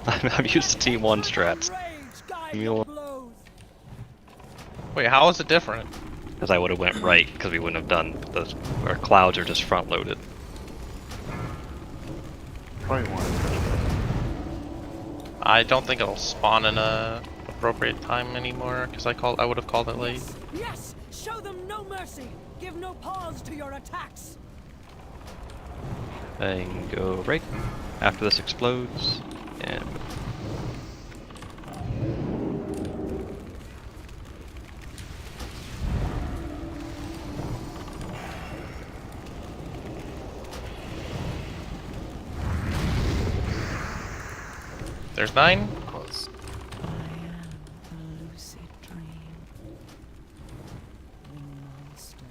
that. I'm used to Team 1 strats. Wait, how is it different? Because I would have went right, because we wouldn't have done those. Our clouds are just front loaded. Probably one. I don't think it'll spawn in a appropriate time anymore because I would have called it late. Yes, show them no mercy. Give no pause to your attacks. And go right after this explodes. And There's 9. Close. I am a lucid dream. The monster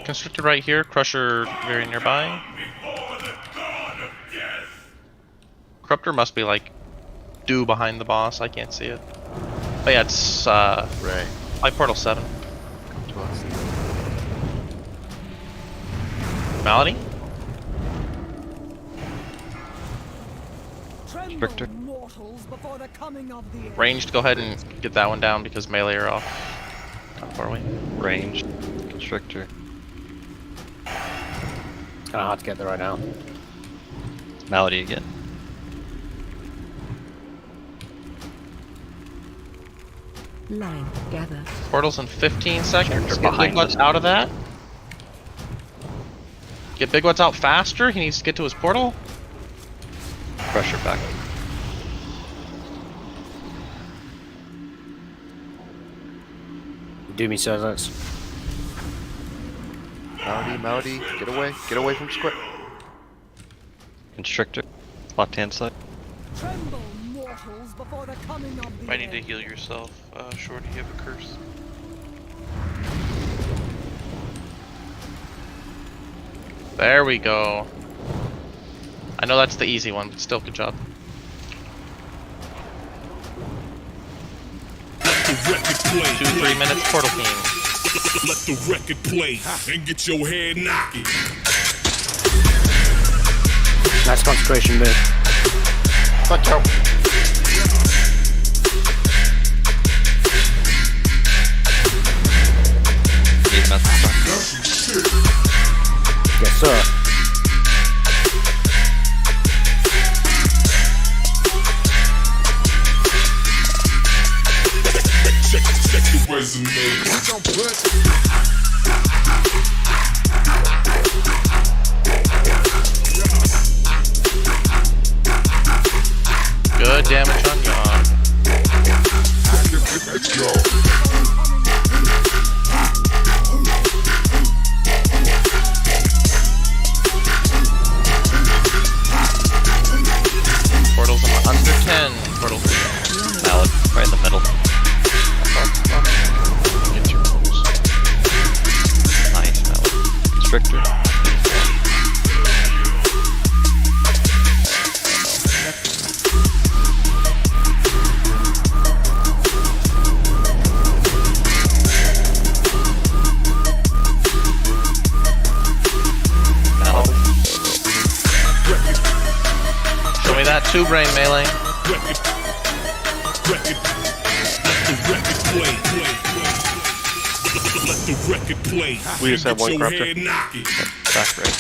Constrictor right here, Crusher very nearby. Corruptor must be like due behind the boss, I can't see it. Oh yeah, it's Right. Light Portal 7. Come to us. Malady? Victor. mortals before the coming of the end. Ranged, go ahead and get that one down because melee are off. Kind of far away. Ranged. Constrictor. It's kind of hard to get there right now. Malady again. Line, gather. Portal's in 15 seconds. They're Get Big behind What's us. out of that. Get Big What's out faster. He needs to get to his portal. Pressure back. Do me, Cyzax. Malady, get away from square. Constrictor. Left hand side. Tremble, mortals, before the coming of the Might need to end. heal yourself, Shorty, you have a curse. There we go. I know that's the easy one, but still, good job. The record play. 2-3 minutes, Portal King. Let the record play and get your head knocking. Nice concentration move. Thank you. Need message. Yes, sir. Check the resume. damage on Yogg. Let's go. Portals under 10. Portal. Mallet, right in the middle. Nice, Mallet. Constrictor. Show me that two brain melee. We just have one corruptor. Back right.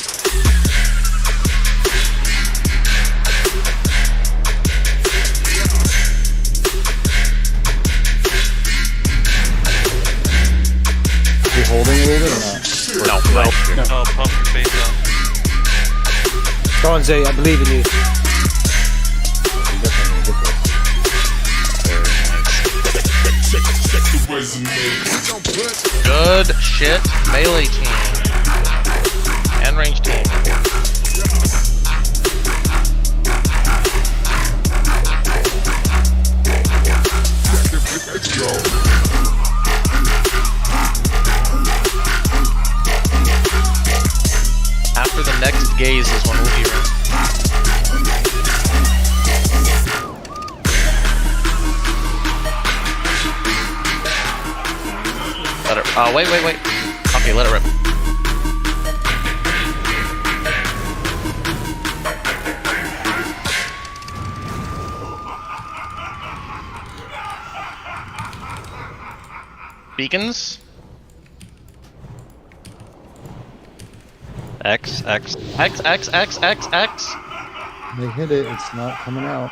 Are you holding it a little bit or not? No. Oh, pump your face up. Go on, Zay, I believe in you. You're definitely gonna get Good shit, melee team. And range team. Let's go. After the next gaze is when we'll be around. Let it. Oh, wait. Okay, let it rip. Beacons. X. They hit it, it's not coming out.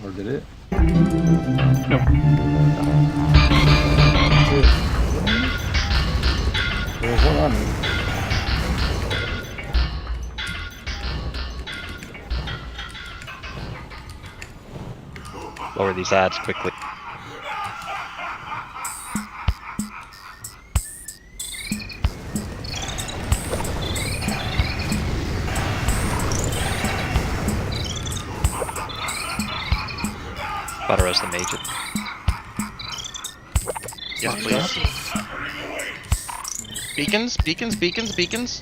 Or did it? No. There's one on me. Lower these ads quickly. Butter as the major. Yes, please. Beacons.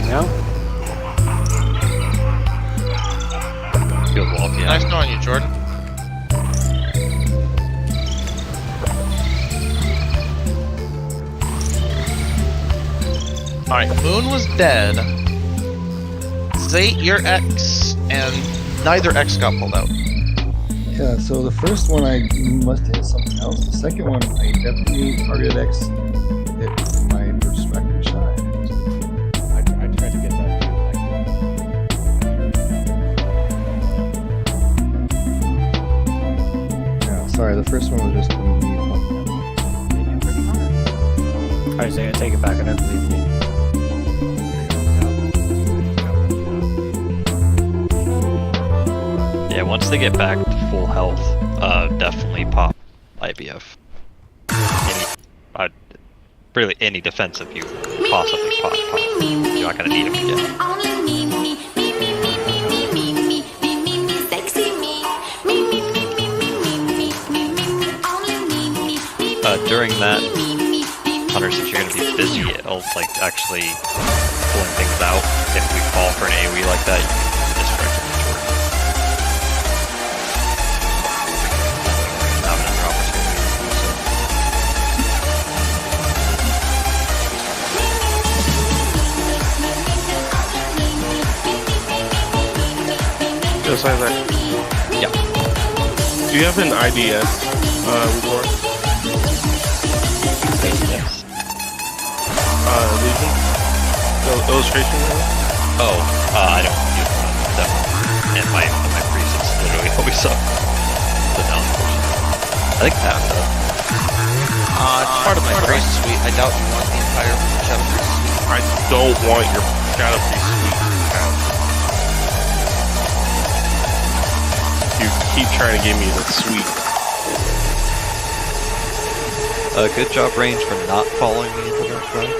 Yeah. Field wall, yeah. Nice knowing you, Jordan. Alright, Moon was dead. Zate, your X, and neither X got pulled out. Yeah, so the first one I must have hit something else. The second one I definitely targeted X hit my perspective shot. I tried to get that too. Yeah, sorry, the first one was just me. Alright, Zay, I take it back. I don't believe in you. Yeah, once they get back to full health, definitely pop IBF. Really, any defensive you possibly pop. You're not gonna need them again. During that, Hunter, since you're gonna be busy, it'll like actually pulling things out. If we fall for an AoE like that, you can distract it. Just like that. Yeah. Do you have an IDS report? Yes. Legion? Illustration? Oh, I don't use that. And my priest is literally always up. But no, unfortunately. I think Pat does. It's part of my priest suite. I doubt you want the entire Shadow Priest suite. I don't want your shadow to be sweet. You keep trying to give me the sweet. Good job, Range, for not following me into that front.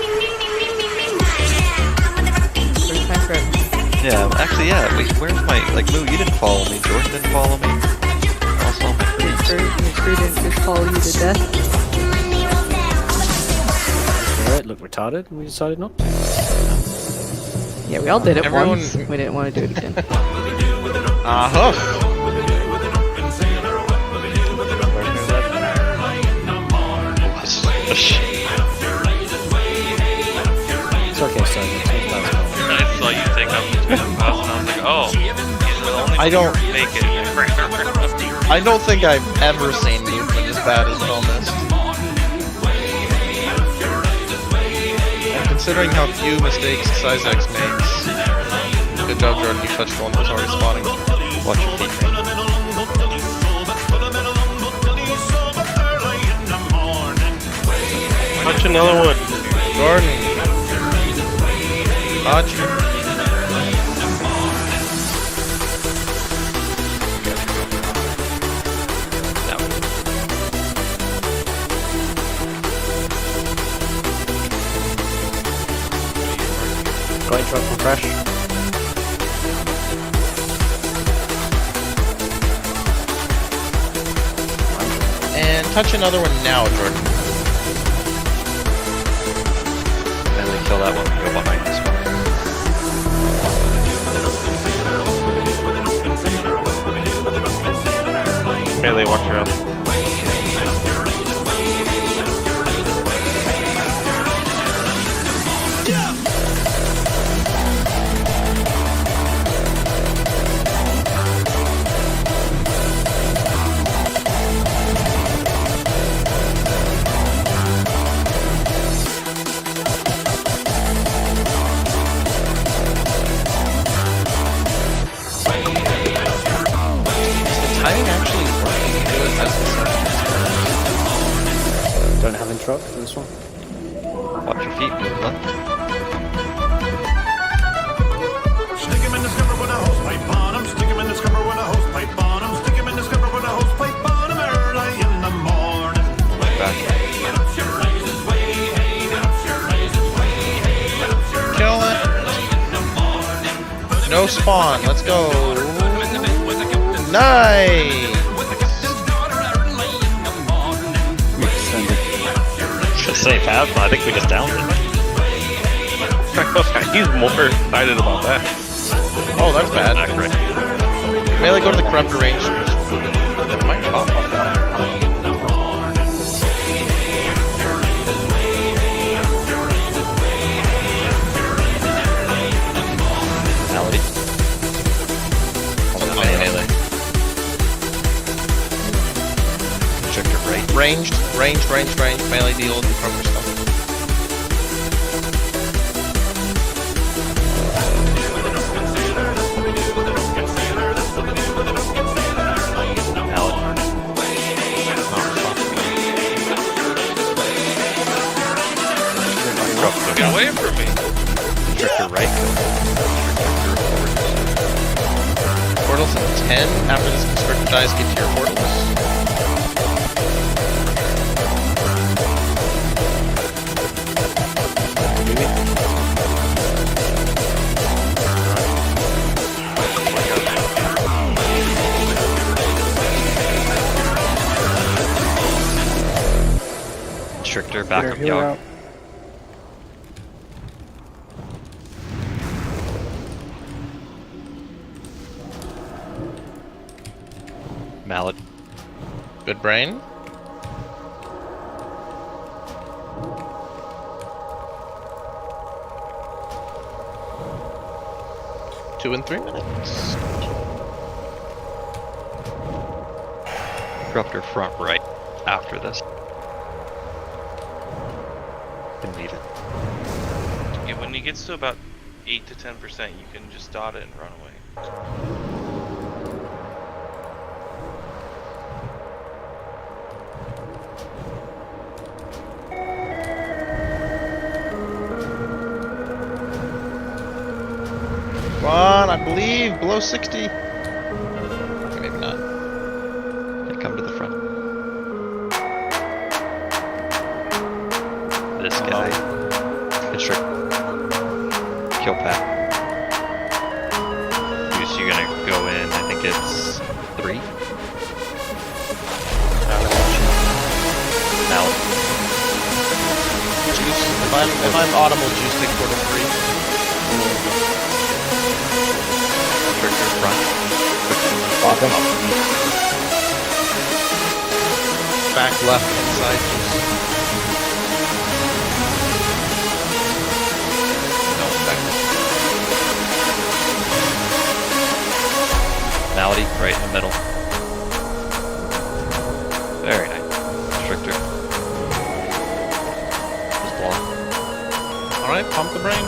Yeah, actually, yeah. Wait, where's my Moo? You didn't follow me. Jordan didn't follow me. Also, my friends. Mr. didn't just follow you to death. Alright, look retarded, and we decided not to. Yeah, we all did it Everyone- once. We didn't want to do it again. Uh-huh. It's okay, son. I saw you take up the bus, and I was like, oh, he's the only I don't- one make it. I don't think I've ever seen movement as bad as Bonus. And considering how few mistakes Size X makes, good job, Jordan. You touched one that was already spawning. Watch your feet. Touch another one. Jordan. Touch. Got interrupt from Crash. And touch another one now, Jordan. Melee kill that one and go behind this one. Melee, watch your out. Timing actually working good as the Don't have interrupt for this one. Watch your feet, move left. Stick him in the scupper with a hose pipe on him. Stick him in the scupper with a hose pipe on him. Stick him in the scupper with a hose pipe on him early in the morning. Kill it. No spawn. Let's go. Nice. Safe half, I think we just downed it. He's more excited about that. Oh, that's bad. Melee, go to the corruptor range. It might pop up now. Melee. Check it right. Ranged. Melee deal with the corruptor stuff. Get away from me. Trictor right. Portals in 10. After this constrictor dies, get to your portals. Constrictor, back up Yogg. Mallet. Good brain. Two and 3 minutes. Disruptor front right after this. Can leave it. Yeah, when it gets to about 8 to 10%, you can just dot it and run away. Come on, I believe below 60. Okay, maybe not. Okay, come to the front. This guy. Constrict. Kill path. Goose, you're gonna go in, I think it's 3. Now. Juice, if I'm audible, Juice take portal 3. Trigger front. Bottom. Back left inside Juice. No, back. Malady, right in the middle. Very nice. Constrictor. Just block. Alright, pump the brain.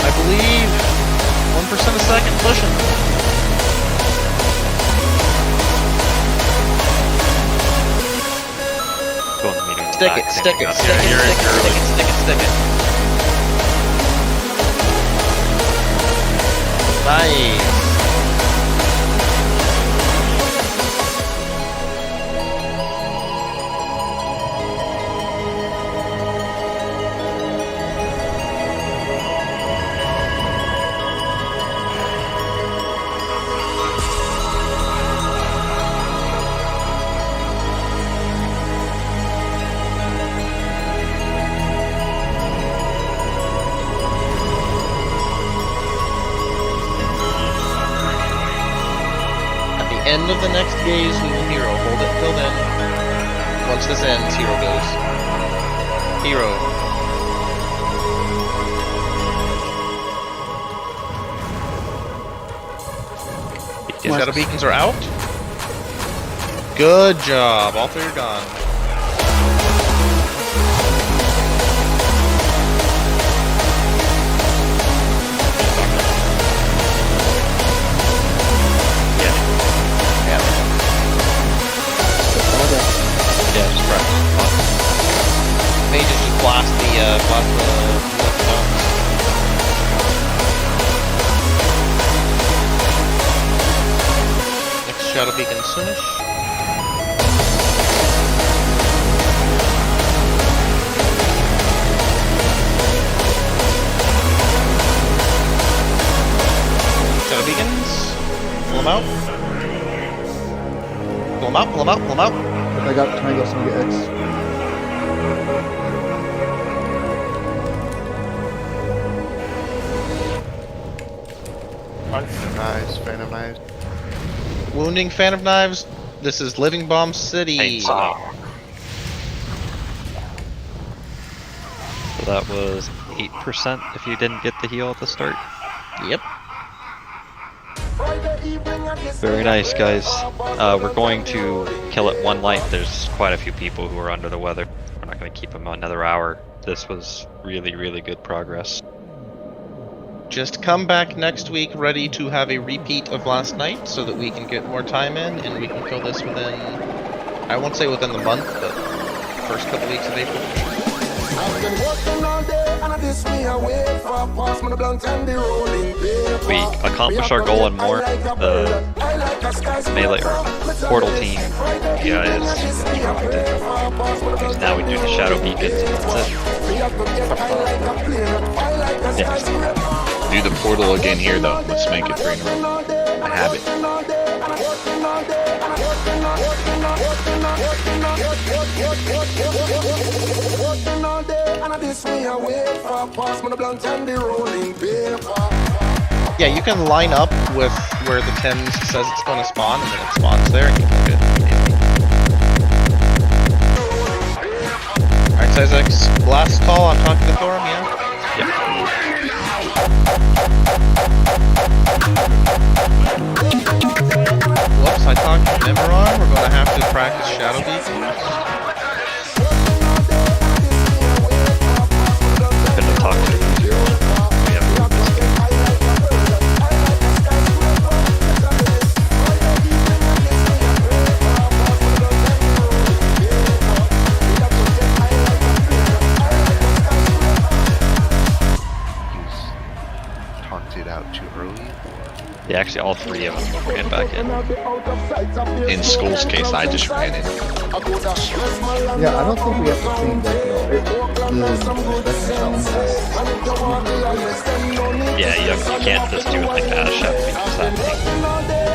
I believe 1% a second pushing. Go in the medium. Stick it, stick it, stick it, stick it, stick it, stick it. Nice. End of the next gaze, we will hero. Hold it till then. Once this ends, hero goes. Hero. Shadow beacons are out. Good job. All 3 are gone. Yeah, just press. Mages just blast the next shadow beacon soonish. Shadow beacons. Pull them out. Pull them out, pull them out, pull them out. Can I go some get X? Nice, Fan of Knives. Wounding Fan of Knives. This is Living Bomb City. So that was 8% if you didn't get the heal at the start. Yep. Very nice, guys. We're going to kill it one light. There's quite a few people who are under the weather. We're not going to keep them another hour. This was really, really good progress. Just come back next week ready to have a repeat of last night so that we can get more time in and we can kill this within, I won't say within the month, but first couple weeks of April. We accomplished our goal and more. The melee or portal team, yeah, is rocked it. Now we do the shadow beacons and that's it. Yeah. Do the portal again here though. Let's make it 3 in a row. A habit. Yeah, you can line up with where the Thames says it's going to spawn, and then it spawns there, and you can get Alright, Sizex, last call, I'm talking to Thorum, yeah? Yeah. Whoops, I talked to Nemeron, we're going to have to practice Shadow Beacons. Yeah, actually, all three of us ran back in. In Skull's case, I just ran in. Yeah, I don't think we have to think that Yeah, you can't just do it like that, Chef, because that thing,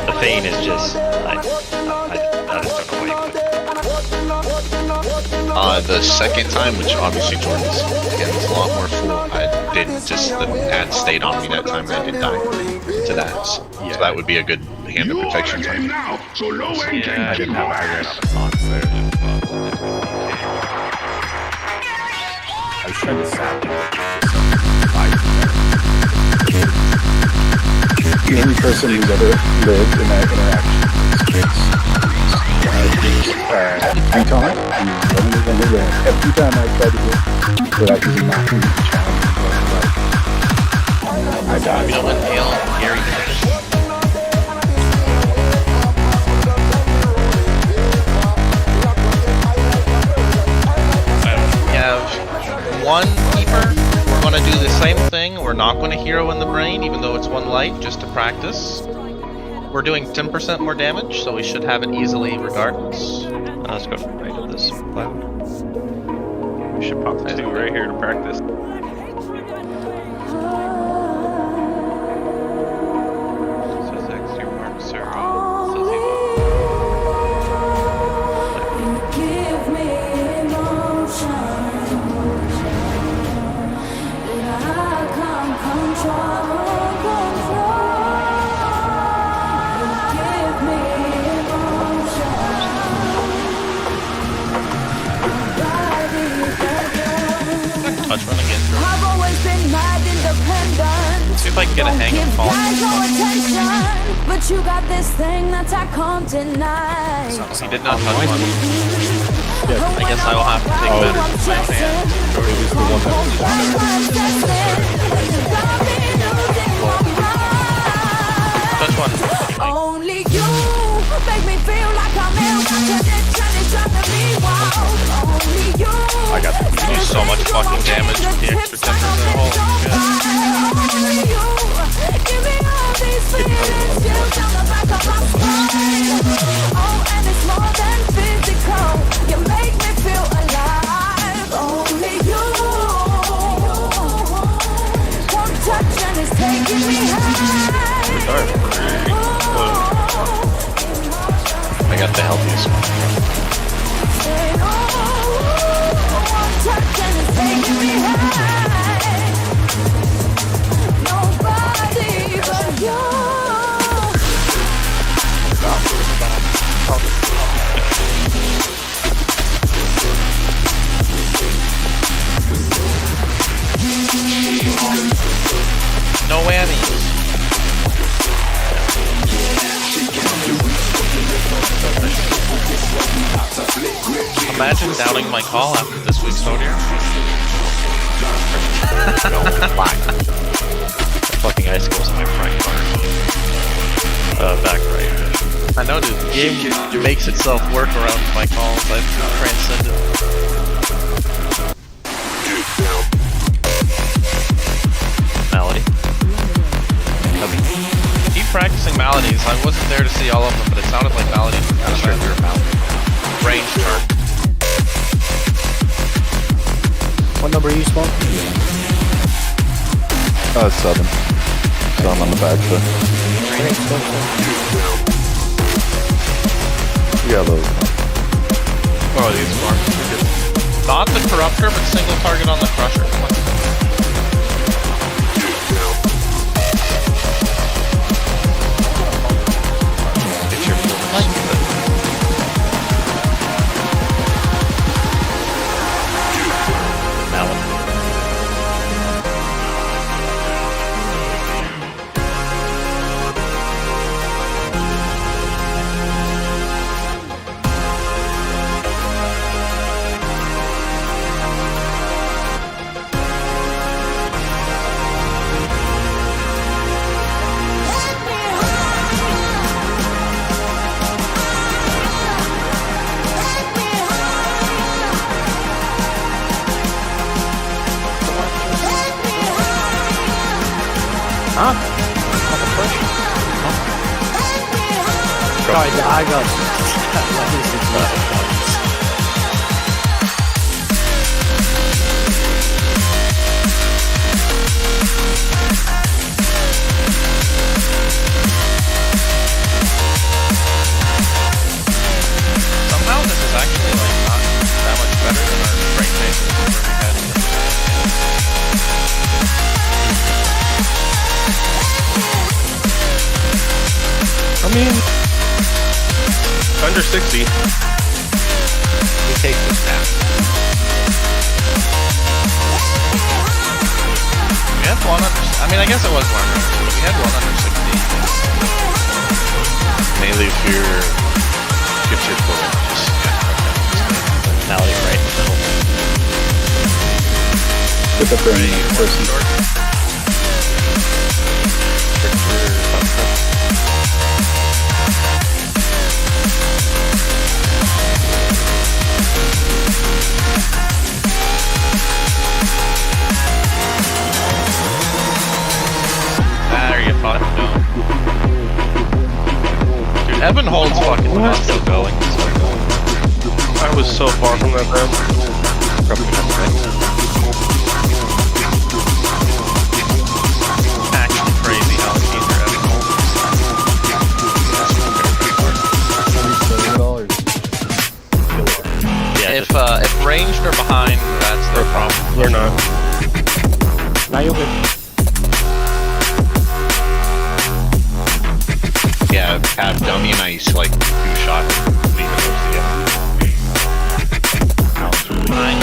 the Feign is just, I just don't know why you put it. The second time, which obviously Jordan's hand was a lot more full, I didn't just, the ad stayed on me that time and I did die to that. So that would be a good hand of protection time. Yeah, I didn't have I ran out of taunts there. I was trying to sap it. The only person who's ever lived in that interaction Utah, every time I tried to do it without using my challenge, I died. You know what, Gary? We have one keeper. We're going to do the same thing. We're not going to hero in the brain, even though it's one light, just to practice. We're doing 10% more damage, so we should have it easily regardless. Let's go right to this cloud. We should pop the 2 right here to practice. Says X, your marks are Touch run again. I've always been mad independent. See if I can get a hang of calling. No attention, but you got this thing that I can't deny. He did not touch one. I guess I will have to take matters into my hand. Touch one. Only you make me feel like I'm ill. Only you. I got you do so much fucking damage with the extra 10%. Holy Oh, and it's more than physical. You make me feel alive. Only you. One touch and it's taking me high. I got the healthiest one. Nobody but you. No whammies. Imagine doubting my call after this week's Zodiac. Fucking icicles in my front yard. Back right. I know, dude. The game makes itself work around my calls. I've transcended. Malady. Keep practicing melodies. I wasn't there to see all of them, but it sounded like melodies were kind of better. Range chart. What number are you spawn? 7. So I'm on the back foot. Yeah, those. Oh, these farms are good. Not the Corruptor, but single target on the Crusher. It's your Sorry, I got. Somehow this is actually like not that much better than our train stations where we had. I mean, under 60. We take this now. We had one under. I mean, I guess it was one under. We had one under 60. Mainly if you're pulling, just Finality right in the middle. Put the brain first. There you fucking go. Dude, Evan holds fucking nuts. Still going. I was so far from that man. Probably not right. Actually crazy how much easier Evan holds. If ranged are behind, that's their problem. They're not. Now you're good. yeah, have dummy and ice like 2 shots, leaving those together. Fine.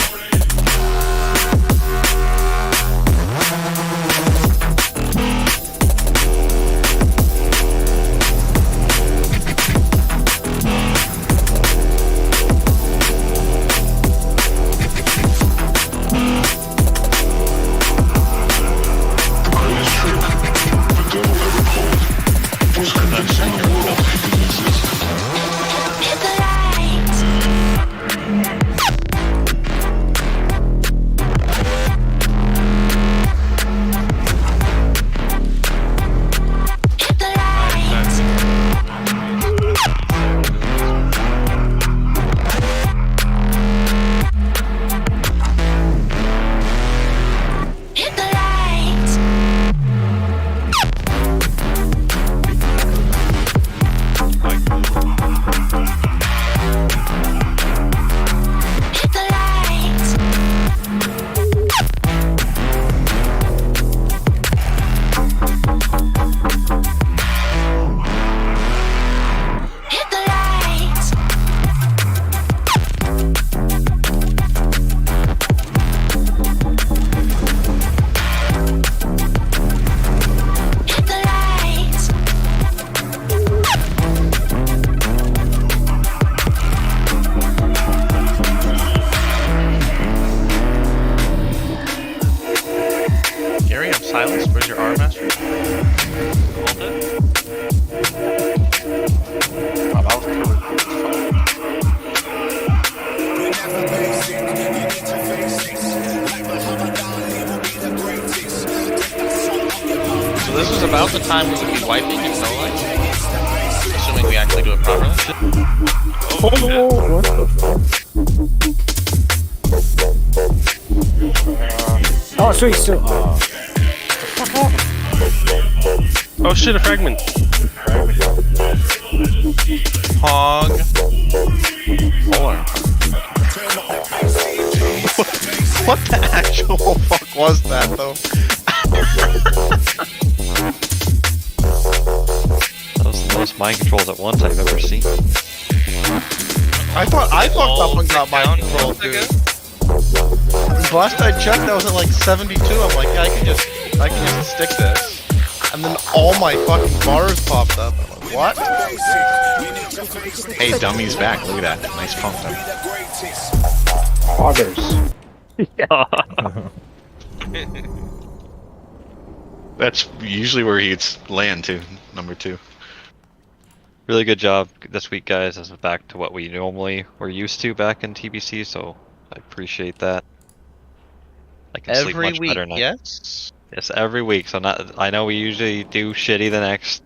Silence, where's your R master? Hold it. Wow, that was really So this is about the time we would be wiping in no light? Assuming we actually do it properly. Oh, sweet, so. Oh shit, a fragment. Hog. What the actual fuck was that though? That was the most mind controls at once I've ever seen. I thought I fucked up and got mind control, dude. The last I checked, I was at like 72. I'm like, yeah, I can just stick this. And then all my fucking bars popped up. I'm like, what? Hey, dummy's back. Look at that. Nice pump dummy. That's usually where he'd land to, number 2. Really good job this week, guys. This is back to what we normally were used to back in TBC, so I appreciate that. I can sleep Every much week, better now. yes? Yes, every week. So not. I know we usually do shitty the next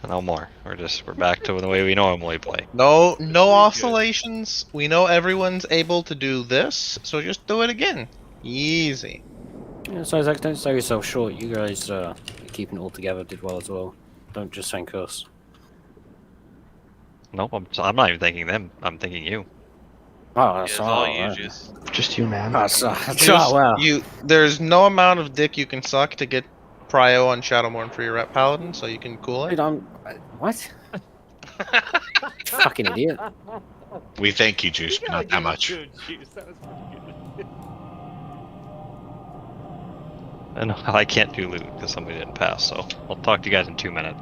No more. We're back to the way we normally play. No oscillations. We know everyone's able to do this, so just do it again. Easy. Yeah, so Zach, don't sell yourself short. You guys keeping it all together did well as well. Don't just thank us. Nope, I'm not even thinking them. I'm thinking you. Oh, that's It's all you, Juice. Just you, man. That's Juice, well. there's no amount of dick you can suck to get prio on Shadowmourne for your rep paladin, so you can cool it. Dude, what? Fucking idiot. We thank you, Juice, but not that much. And I can't do loot because somebody didn't pass, so I'll talk to you guys in 2 minutes.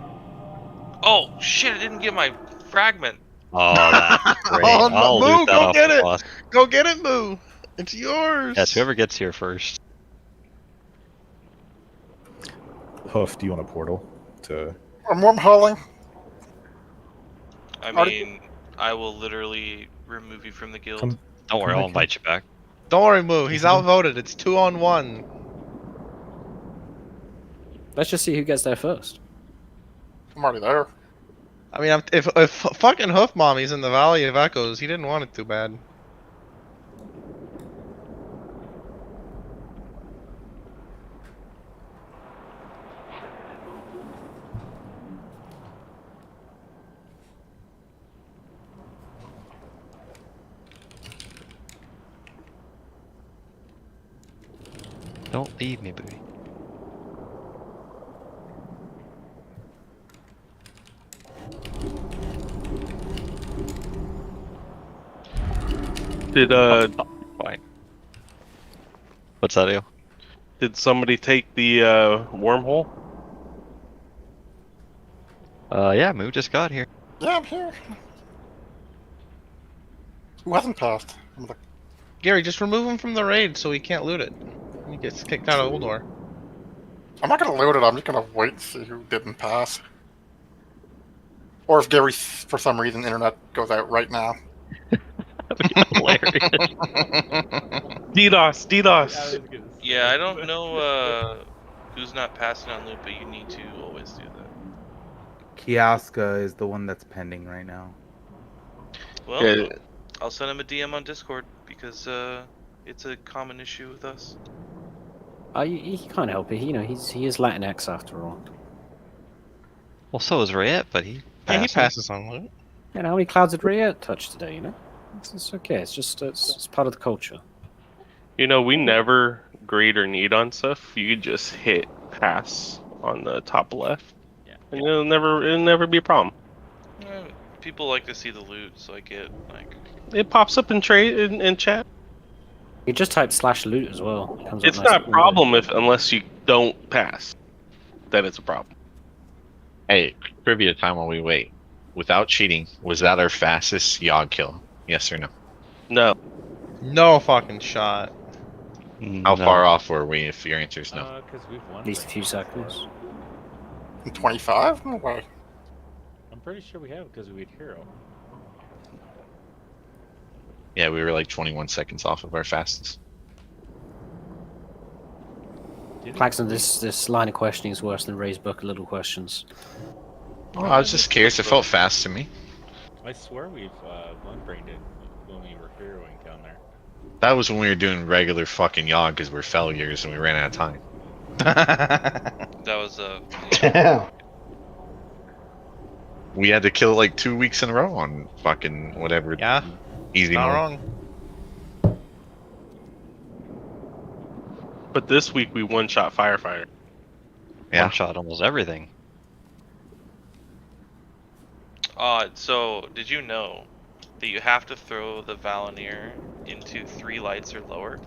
Oh shit! I didn't get my fragment. Oh, that's great. Oh, I'll Moo, loot that go off get the it! boss. Go get it, Moo! It's yours! Yes, whoever gets here first. Hoof, do you want a portal to? I'm warm hauling. I mean, I will literally remove you from the guild. Don't worry, I'll invite you back. Don't worry, Moo. He's outvoted. It's 2-on-1. Let's just see who gets there first. I'm already there. I mean, if fucking Hoof Mommy's in the Valley of Echoes, he didn't want it too bad. Don't leave me, booty. Did fine. What's that, deal? Did somebody take the wormhole? Yeah, Moo just got here. Yeah, I'm here. Who hasn't passed? Gary, just remove him from the raid so he can't loot it. He gets kicked out of Uldor. I'm not gonna loot it. I'm just gonna wait and see who didn't pass. Or if Gary, for some reason, internet goes out right now. DDoS. Yeah, I don't know who's not passing on loot, but you need to always do that. Kiaska is the one that's pending right now. Well, Yeah. I'll send him a DM on Discord because it's a common issue with us. He can't help it. You know, he is Latinx after all. Well, so is Rayet, but he Yeah, he passes. passes on loot. You know, how many clouds did Rayet touch today? You know, it's okay. It's just it's part of the culture. You know, we never grade or need on stuff. You just hit pass on the top left, and it'll never be a problem. People like to see the loot, so I get like. It pops up in chat. You just type /loot as well. It comes up It's nice not a and problem unless you don't pass. Then it's a problem. Hey, trivia time while we wait. Without cheating, was that our fastest Yogg kill? Yes or no? No. No fucking shot. How far off were we if your answer is no? Because we've won. At least a few seconds. 25? No way. I'm pretty sure we have because we had Hero. Yeah, we were like 21 seconds off of our fastest. Claxon, this line of questioning is worse than Ray's book of little questions. Oh, I was just curious. It felt fast to me. I swear we've one-brained it when we were heroing down there. That was when we were doing regular fucking Yogg because we're failures and we ran out of time. That was We had to kill it like 2 weeks in a row on fucking whatever. Yeah. Easy Not mode. wrong. But this week we one-shot firefighter. Yeah. One shot almost everything. So did you know that you have to throw the Valenier into 3 lights or lower?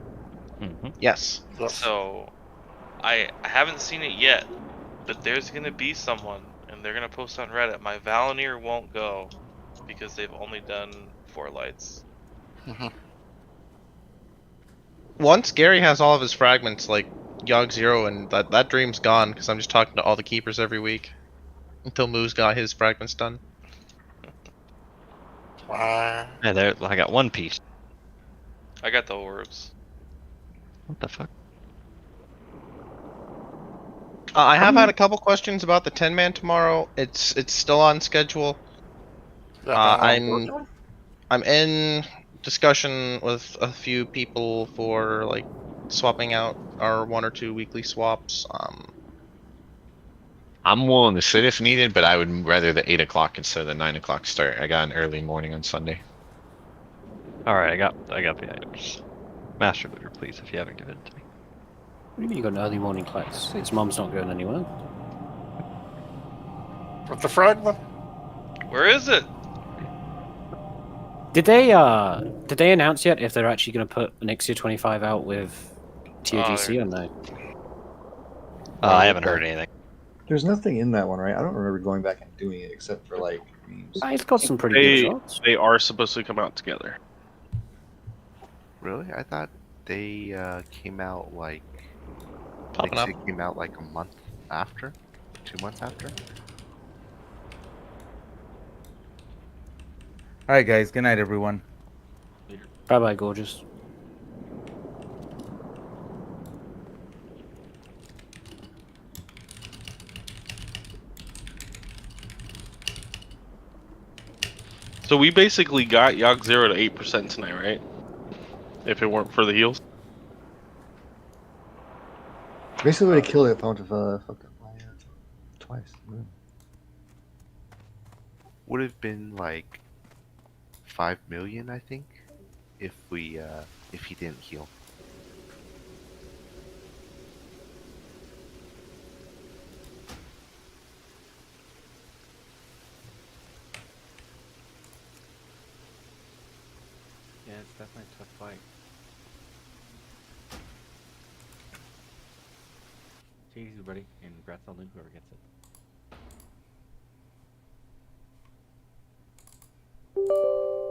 Mm-hmm. Yes. So I haven't seen it yet, but there's gonna be someone, and they're gonna post on Reddit. My Valenier won't go because they've only done 4 lights. Once Gary has all of his fragments, like Yogg 0, and that dream's gone because I'm just talking to all the keepers every week until Moo's got his fragments done. Wow. Yeah, there. I got one piece. I got the orbs. What the fuck? I have had a couple questions about the 10-man tomorrow. It's still on schedule. I'm in discussion with a few people for like swapping out our 1 or 2 weekly swaps. I'm willing to sit if needed, but I would rather the 8 o'clock instead of the 9 o'clock start. I got an early morning on Sunday. All right, I got the items. Master looter, please, if you haven't given it to me. What do you mean you got an early morning class? Its mum's not going anywhere. What's the fragment? Where is it? Did they announce yet if they're actually going to put Nixia 25 out with TOGC or no? I haven't heard anything. There's nothing in that one, right? I don't remember going back and doing it except for like memes. It's got some pretty good shots. They are supposed to come out together. Really? I thought they came out like. Popping up. They came out like a month after, 2 months after. All right, guys. Good night, everyone. Bye bye, gorgeous. So we basically got Yogg 0 to 8% tonight, right? If it weren't for the heals. Basically, would have killed it if I would have fucked up my twice. Would have been like 5 million, I think, if we if he didn't heal. Yeah, it's definitely a tough fight. Take it easy, buddy, and congrats on whoever gets it.